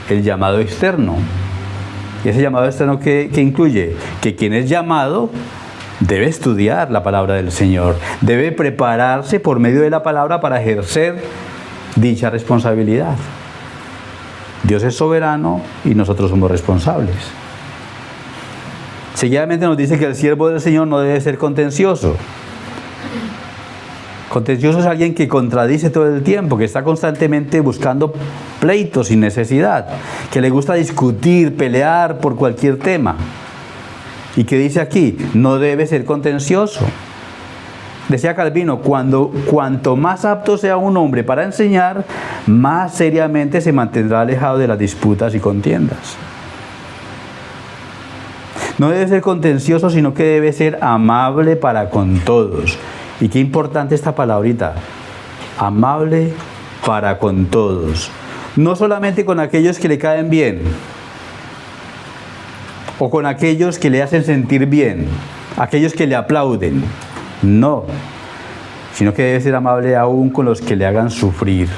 el llamado externo. Y ese llamado externo que incluye que quien es llamado debe estudiar la palabra del Señor, debe prepararse por medio de la palabra para ejercer dicha responsabilidad. Dios es soberano y nosotros somos responsables. Seguidamente nos dice que el siervo del Señor no debe ser contencioso. Contencioso es alguien que contradice todo el tiempo, que está constantemente buscando pleitos sin necesidad, que le gusta discutir, pelear por cualquier tema. ¿Y qué dice aquí? No debe ser contencioso. Decía Calvino, cuanto más apto sea un hombre para enseñar, más seriamente se mantendrá alejado de las disputas y contiendas. No debe ser contencioso, sino que debe ser amable para con todos. Y qué importante esta palabrita, amable para con todos. No solamente con aquellos que le caen bien, o con aquellos que le hacen sentir bien, aquellos que le aplauden. No, sino que debe ser amable aún con los que le hagan sufrir.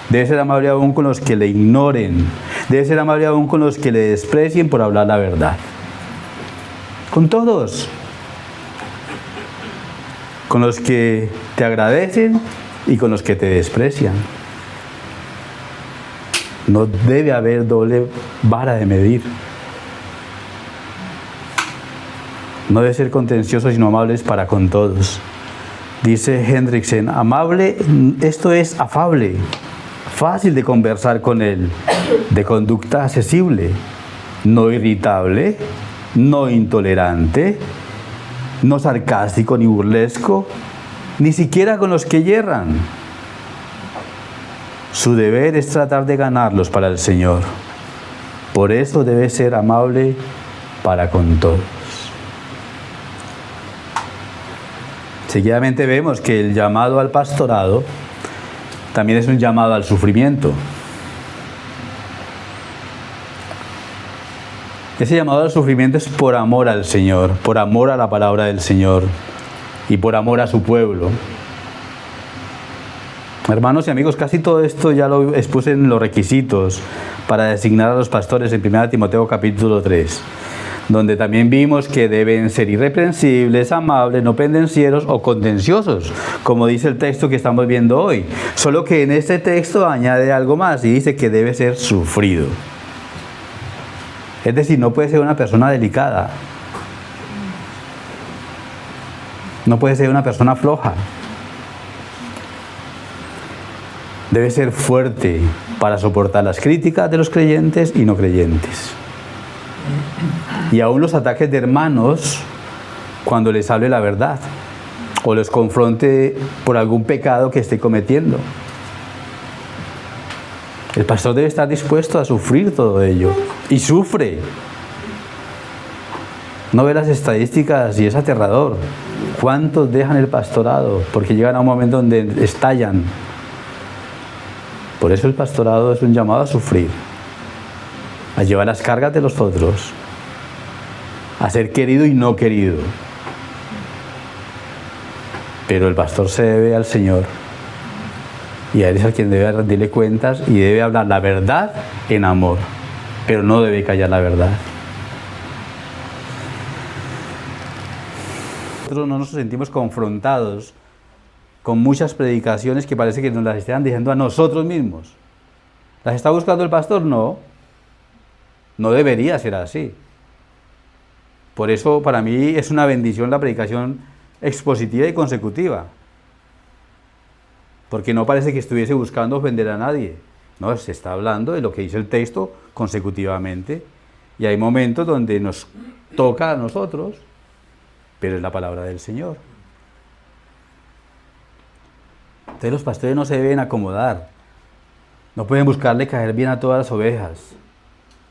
Debe ser amable aún con los que le ignoren. Debe ser amable aún con los que le desprecien por hablar la verdad. Con todos. Con los que te agradecen y con los que te desprecian. No debe haber doble vara de medir. No debe ser contencioso, sino amables para con todos. Dice Hendriksen, amable, esto es afable, fácil de conversar con él, de conducta accesible, no irritable, no intolerante, no sarcástico ni burlesco, ni siquiera con los que yerran. Su deber es tratar de ganarlos para el Señor. Por eso debe ser amable para con todos. Seguidamente vemos que el llamado al pastorado también es un llamado al sufrimiento. Ese llamado al sufrimiento es por amor al Señor, por amor a la palabra del Señor y por amor a su pueblo. Hermanos y amigos, casi todo esto ya lo expuse en los requisitos para designar a los pastores en 1 Timoteo capítulo 3. Donde también vimos que deben ser irreprensibles, amables, no pendencieros o contenciosos, como dice el texto que estamos viendo hoy. Solo que en este texto añade algo más y dice que debe ser sufrido. Es decir, no puede ser una persona delicada. No puede ser una persona floja. Debe ser fuerte para soportar las críticas de los creyentes y no creyentes. Y aún los ataques de hermanos cuando les hable la verdad o los confronte por algún pecado que esté cometiendo. El pastor debe estar dispuesto a sufrir todo ello. Y sufre. No ve las estadísticas y es aterrador. ¿Cuántos dejan el pastorado? Porque llegan a un momento donde estallan. Por eso el pastorado es un llamado a sufrir. A llevar las cargas de los otros. A ser querido y no querido. Pero el pastor se debe al Señor. Y a él es a quien debe rendirle cuentas y debe hablar la verdad en amor. Pero no debe callar la verdad. Nosotros no nos sentimos confrontados con muchas predicaciones que parece que nos las están diciendo a nosotros mismos. ¿Las está buscando el pastor? No. No debería ser así. Por eso para mí es una bendición la predicación expositiva y consecutiva. Porque no parece que estuviese buscando ofender a nadie. No, se está hablando de lo que dice el texto consecutivamente. Y hay momentos donde nos toca a nosotros, pero es la palabra del Señor. Entonces los pastores no se deben acomodar. No pueden buscarle caer bien a todas las ovejas.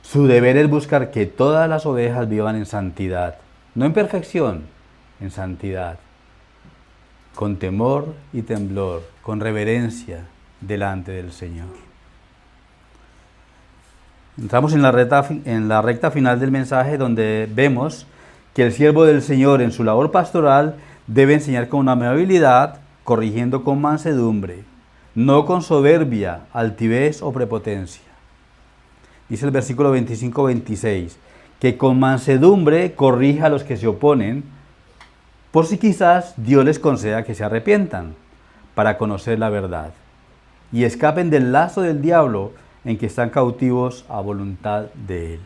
Su deber es buscar que todas las ovejas vivan en santidad. No en perfección, en santidad. Con temor y temblor, con reverencia delante del Señor. Entramos en la recta final del mensaje, donde vemos que el siervo del Señor en su labor pastoral debe enseñar con amabilidad, corrigiendo con mansedumbre, no con soberbia, altivez o prepotencia. Dice el versículo 25-26, que con mansedumbre corrija a los que se oponen, por si quizás Dios les conceda que se arrepientan, para conocer la verdad, y escapen del lazo del diablo en que están cautivos a voluntad de él.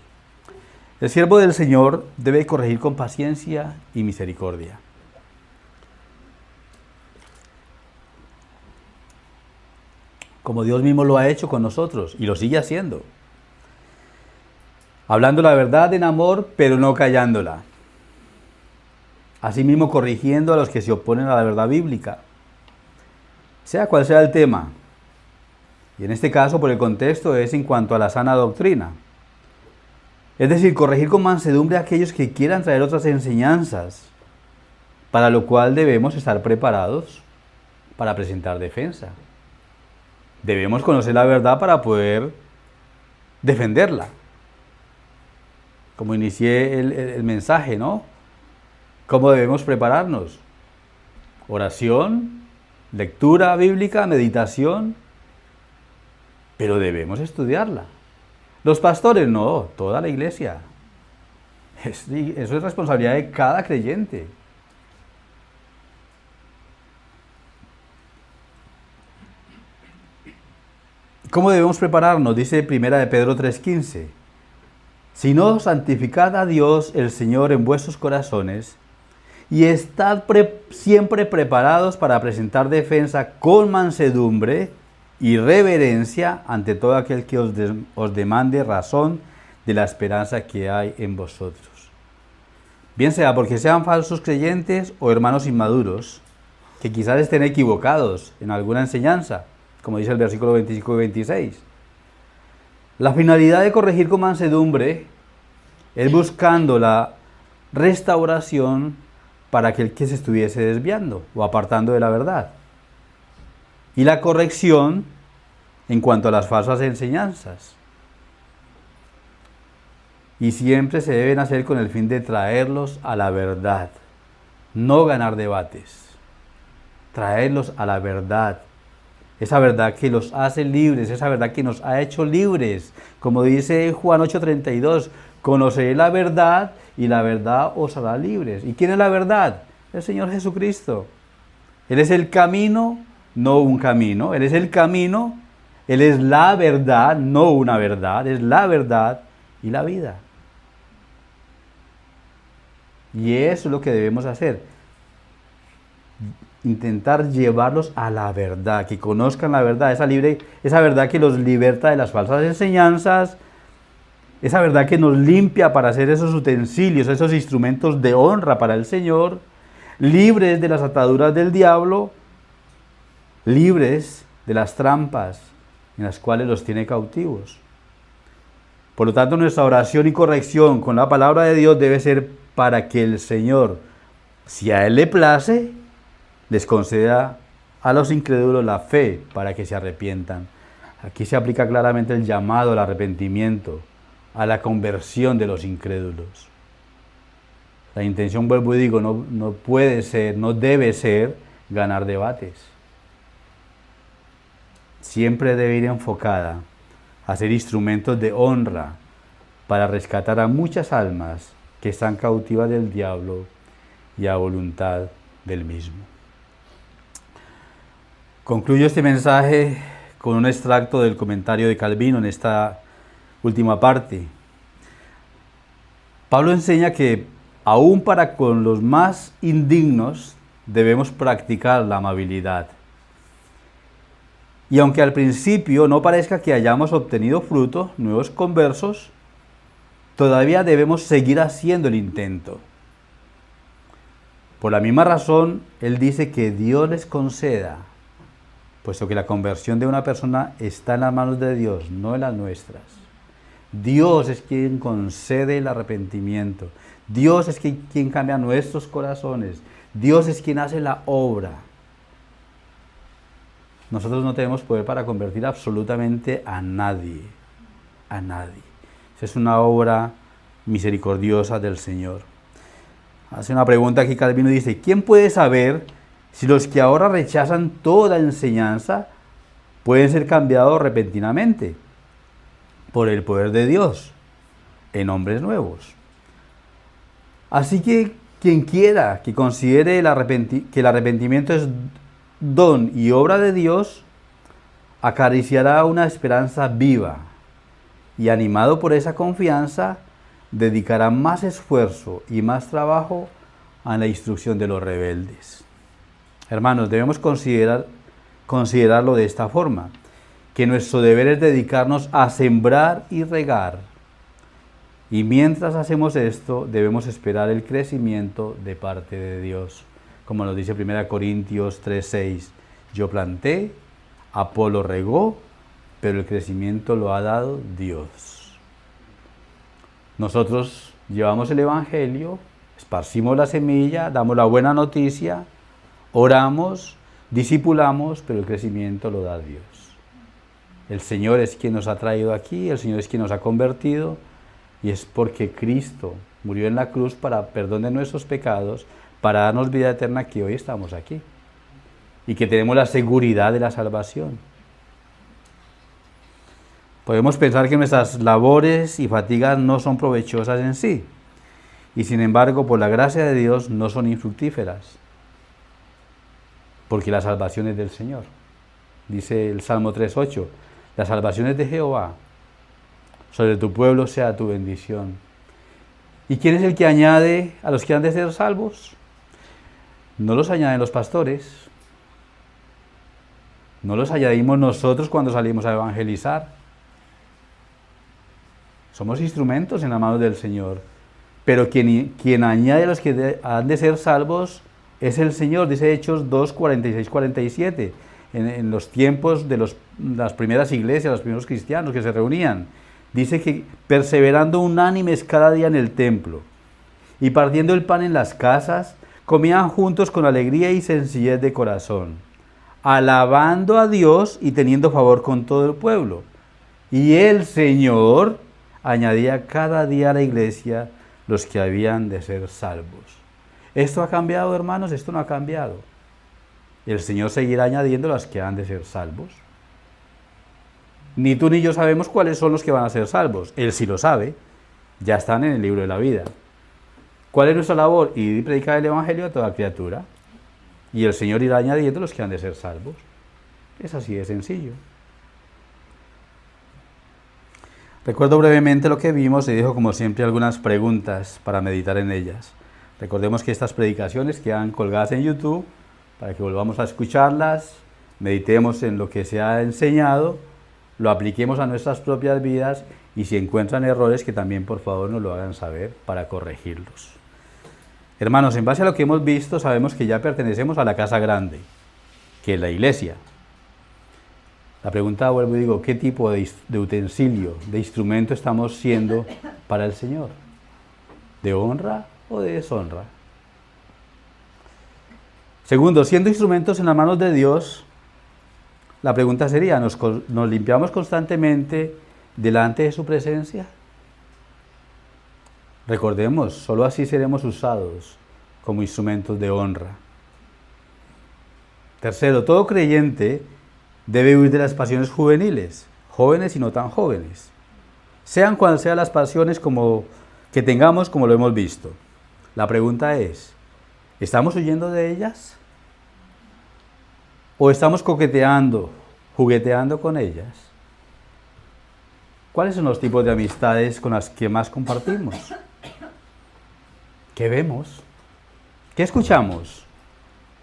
El siervo del Señor debe corregir con paciencia y misericordia. Como Dios mismo lo ha hecho con nosotros y lo sigue haciendo. Hablando la verdad en amor, pero no callándola. asimismo corrigiendo a los que se oponen a la verdad bíblica, sea cual sea el tema. Y en este caso, por el contexto, es en cuanto a la sana doctrina. Es decir, corregir con mansedumbre a aquellos que quieran traer otras enseñanzas, para lo cual debemos estar preparados para presentar defensa. Debemos conocer la verdad para poder defenderla. Como inicié el mensaje, ¿no? ¿Cómo debemos prepararnos? Oración, lectura bíblica, meditación, pero debemos estudiarla. Los pastores no, toda la iglesia. Eso es responsabilidad de cada creyente. ¿Cómo debemos prepararnos? Dice 1 de Pedro 3:15. Sino santificad a Dios el Señor en vuestros corazones y estad siempre preparados para presentar defensa con mansedumbre y reverencia ante todo aquel que os demande razón de la esperanza que hay en vosotros. Bien sea porque sean falsos creyentes o hermanos inmaduros, que quizás estén equivocados en alguna enseñanza, como dice el versículo 25 y 26. La finalidad de corregir con mansedumbre es buscando la restauración para aquel que se estuviese desviando o apartando de la verdad. Y la corrección en cuanto a las falsas enseñanzas. Y siempre se deben hacer con el fin de traerlos a la verdad, no ganar debates. Traerlos a la verdad. Esa verdad que los hace libres, esa verdad que nos ha hecho libres. Como dice Juan 8:32, conoceré la verdad y la verdad os hará libres. ¿Y quién es la verdad? El Señor Jesucristo. Él es el camino, no un camino. Él es el camino, Él es la verdad, no una verdad. Es la verdad y la vida. Y eso es lo que debemos hacer. Intentar llevarlos a la verdad, que conozcan la verdad, esa verdad que los liberta de las falsas enseñanzas, esa verdad que nos limpia para hacer esos utensilios, esos instrumentos de honra para el Señor, libres de las ataduras del diablo, libres de las trampas en las cuales los tiene cautivos. Por lo tanto, nuestra oración y corrección con la palabra de Dios debe ser para que el Señor, si a Él le place, les conceda a los incrédulos la fe para que se arrepientan. Aquí se aplica claramente el llamado al arrepentimiento, a la conversión de los incrédulos. La intención, vuelvo y digo, no puede ser, no debe ser ganar debates. Siempre debe ir enfocada a ser instrumentos de honra para rescatar a muchas almas que están cautivas del diablo y a voluntad del mismo. Concluyo este mensaje con un extracto del comentario de Calvino en esta última parte. Pablo enseña que aún para con los más indignos debemos practicar la amabilidad. Y aunque al principio no parezca que hayamos obtenido fruto, nuevos conversos, todavía debemos seguir haciendo el intento. Por la misma razón, él dice que Dios les conceda, puesto que la conversión de una persona está en las manos de Dios, no en las nuestras. Dios es quien concede el arrepentimiento. Dios es quien cambia nuestros corazones. Dios es quien hace la obra. Nosotros no tenemos poder para convertir absolutamente a nadie. A nadie. Esa es una obra misericordiosa del Señor. Hace una pregunta aquí Calvino, dice: ¿quién puede saber si los que ahora rechazan toda enseñanza pueden ser cambiados repentinamente por el poder de Dios en hombres nuevos? Así que quien quiera que considere que el arrepentimiento es don y obra de Dios, acariciará una esperanza viva y, animado por esa confianza, dedicará más esfuerzo y más trabajo a la instrucción de los rebeldes. Hermanos, debemos considerarlo de esta forma, que nuestro deber es dedicarnos a sembrar y regar Y mientras hacemos esto, debemos esperar el crecimiento de parte de Dios. Como nos dice 1 Corintios 3:6, yo planté, Apolo regó, pero el crecimiento lo ha dado Dios. Nosotros llevamos el Evangelio, esparcimos la semilla, damos la buena noticia, oramos, discipulamos, pero el crecimiento lo da Dios. El Señor es quien nos ha traído aquí, el Señor es quien nos ha convertido, y es porque Cristo murió en la cruz para perdón de nuestros pecados, para darnos vida eterna, que hoy estamos aquí. Y que tenemos la seguridad de la salvación. Podemos pensar que nuestras labores y fatigas no son provechosas en sí, y sin embargo, por la gracia de Dios, no son infructíferas, porque la salvación es del Señor. Dice el Salmo 3:8, la salvación es de Jehová, sobre tu pueblo sea tu bendición. ¿Y quién es el que añade a los que han de ser salvos? No los añaden los pastores, no los añadimos nosotros cuando salimos a evangelizar. Somos instrumentos en las manos del Señor, pero quien añade a los que han de ser salvos es el Señor, dice Hechos 2:46-47, en los tiempos de las primeras iglesias, los primeros cristianos que se reunían. Dice que perseverando unánimes cada día en el templo y partiendo el pan en las casas, comían juntos con alegría y sencillez de corazón, alabando a Dios y teniendo favor con todo el pueblo. Y el Señor añadía cada día a la iglesia los que habían de ser salvos. ¿Esto ha cambiado, hermanos? Esto no ha cambiado. El Señor seguirá añadiendo los que han de ser salvos. Ni tú ni yo sabemos cuáles son los que van a ser salvos. Él sí lo sabe. Ya están en el libro de la vida. ¿Cuál es nuestra labor? Ir y predicar el Evangelio a toda criatura. Y el Señor irá añadiendo los que han de ser salvos. Es así de sencillo. Recuerdo brevemente lo que vimos y dejo como siempre algunas preguntas para meditar en ellas. Recordemos que estas predicaciones quedan colgadas en YouTube para que volvamos a escucharlas, meditemos en lo que se ha enseñado, lo apliquemos a nuestras propias vidas y si encuentran errores que también por favor nos lo hagan saber para corregirlos. Hermanos, en base a lo que hemos visto sabemos que ya pertenecemos a la casa grande, que es la iglesia. La pregunta, vuelvo y digo, ¿qué tipo de utensilio, de instrumento estamos siendo para el Señor? ¿De honra o de deshonra? Segundo, siendo instrumentos en las manos de Dios, la pregunta sería, ¿nos limpiamos constantemente delante de su presencia? Recordemos, solo así seremos usados como instrumentos de honra. Tercero, todo creyente debe huir de las pasiones juveniles, jóvenes y no tan jóvenes. Sean cuales sean las pasiones que tengamos, como lo hemos visto. La pregunta es, ¿estamos huyendo de ellas? ¿O estamos coqueteando, jugueteando con ellas? ¿Cuáles son los tipos de amistades con las que más compartimos? ¿Qué vemos? ¿Qué escuchamos?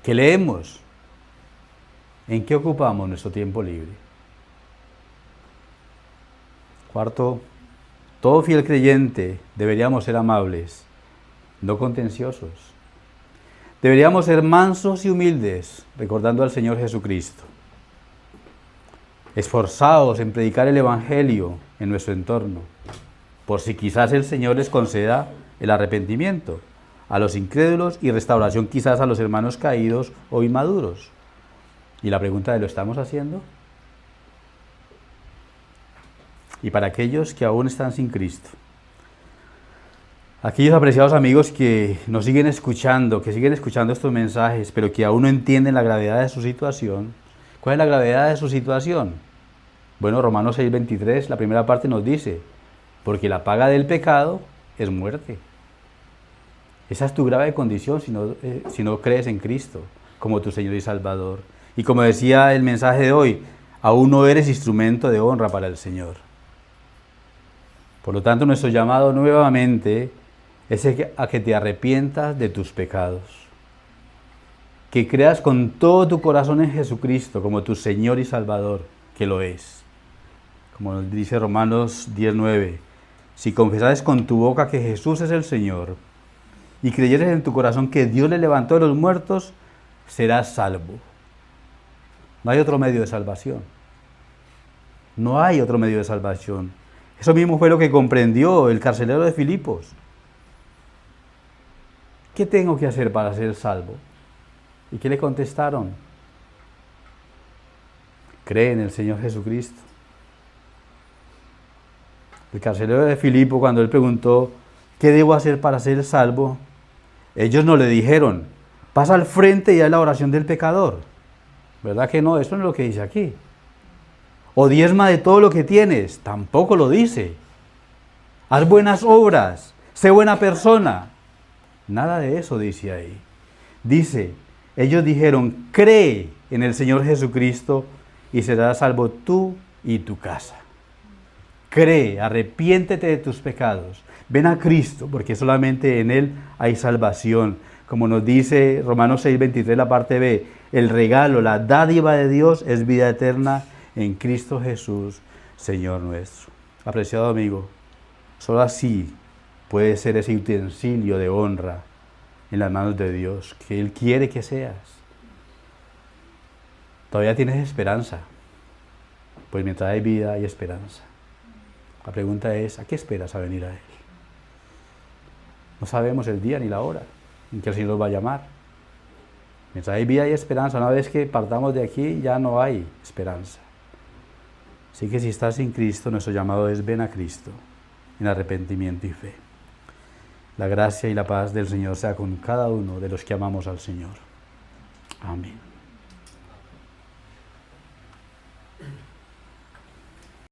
¿Qué leemos? ¿En qué ocupamos nuestro tiempo libre? Cuarto, todo fiel creyente deberíamos ser amables, no contenciosos. Deberíamos ser mansos y humildes, recordando al Señor Jesucristo. Esforzados en predicar el Evangelio en nuestro entorno, por si quizás el Señor les conceda el arrepentimiento a los incrédulos y restauración quizás a los hermanos caídos o inmaduros. Y la pregunta es, ¿lo estamos haciendo? Y para aquellos que aún están sin Cristo, aquellos apreciados amigos que nos siguen escuchando, que siguen escuchando estos mensajes, pero que aún no entienden la gravedad de su situación. ¿Cuál es la gravedad de su situación? Bueno, Romanos 6:23, la primera parte nos dice, porque la paga del pecado es muerte. Esa es tu grave condición si no crees en Cristo como tu Señor y Salvador. Y como decía el mensaje de hoy, aún no eres instrumento de honra para el Señor. Por lo tanto, nuestro llamado nuevamente es a que te arrepientas de tus pecados. Que creas con todo tu corazón en Jesucristo como tu Señor y Salvador, que lo es. Como nos dice Romanos 10:9, si confesares con tu boca que Jesús es el Señor y creyeres en tu corazón que Dios le levantó de los muertos, serás salvo. No hay otro medio de salvación. No hay otro medio de salvación. Eso mismo fue lo que comprendió el carcelero de Filipos. ¿Qué tengo que hacer para ser salvo? ¿Y qué le contestaron? Cree en el Señor Jesucristo. El carcelero de Filipo, cuando él preguntó, ¿qué debo hacer para ser salvo? Ellos no le dijeron, pasa al frente y haz la oración del pecador. ¿Verdad que no? Eso no es lo que dice aquí. O diezma de todo lo que tienes. Tampoco lo dice. Haz buenas obras. Sé buena persona. Nada de eso dice ahí. Dice, ellos dijeron, cree en el Señor Jesucristo y serás salvo tú y tu casa. Cree, arrepiéntete de tus pecados. Ven a Cristo, porque solamente en Él hay salvación. Como nos dice Romanos 6:23, la parte B, el regalo, la dádiva de Dios es vida eterna en Cristo Jesús, Señor nuestro. Apreciado amigo, solo así puede ser ese utensilio de honra en las manos de Dios, que Él quiere que seas. Todavía tienes esperanza, pues mientras hay vida hay esperanza. La pregunta es, ¿a qué esperas a venir a Él? No sabemos el día ni la hora en que el Señor nos va a llamar. Mientras hay vida hay esperanza. Una vez que partamos de aquí ya no hay esperanza. Así que si estás sin Cristo, nuestro llamado es ven a Cristo en arrepentimiento y fe. La gracia y la paz del Señor sea con cada uno de los que amamos al Señor. Amén.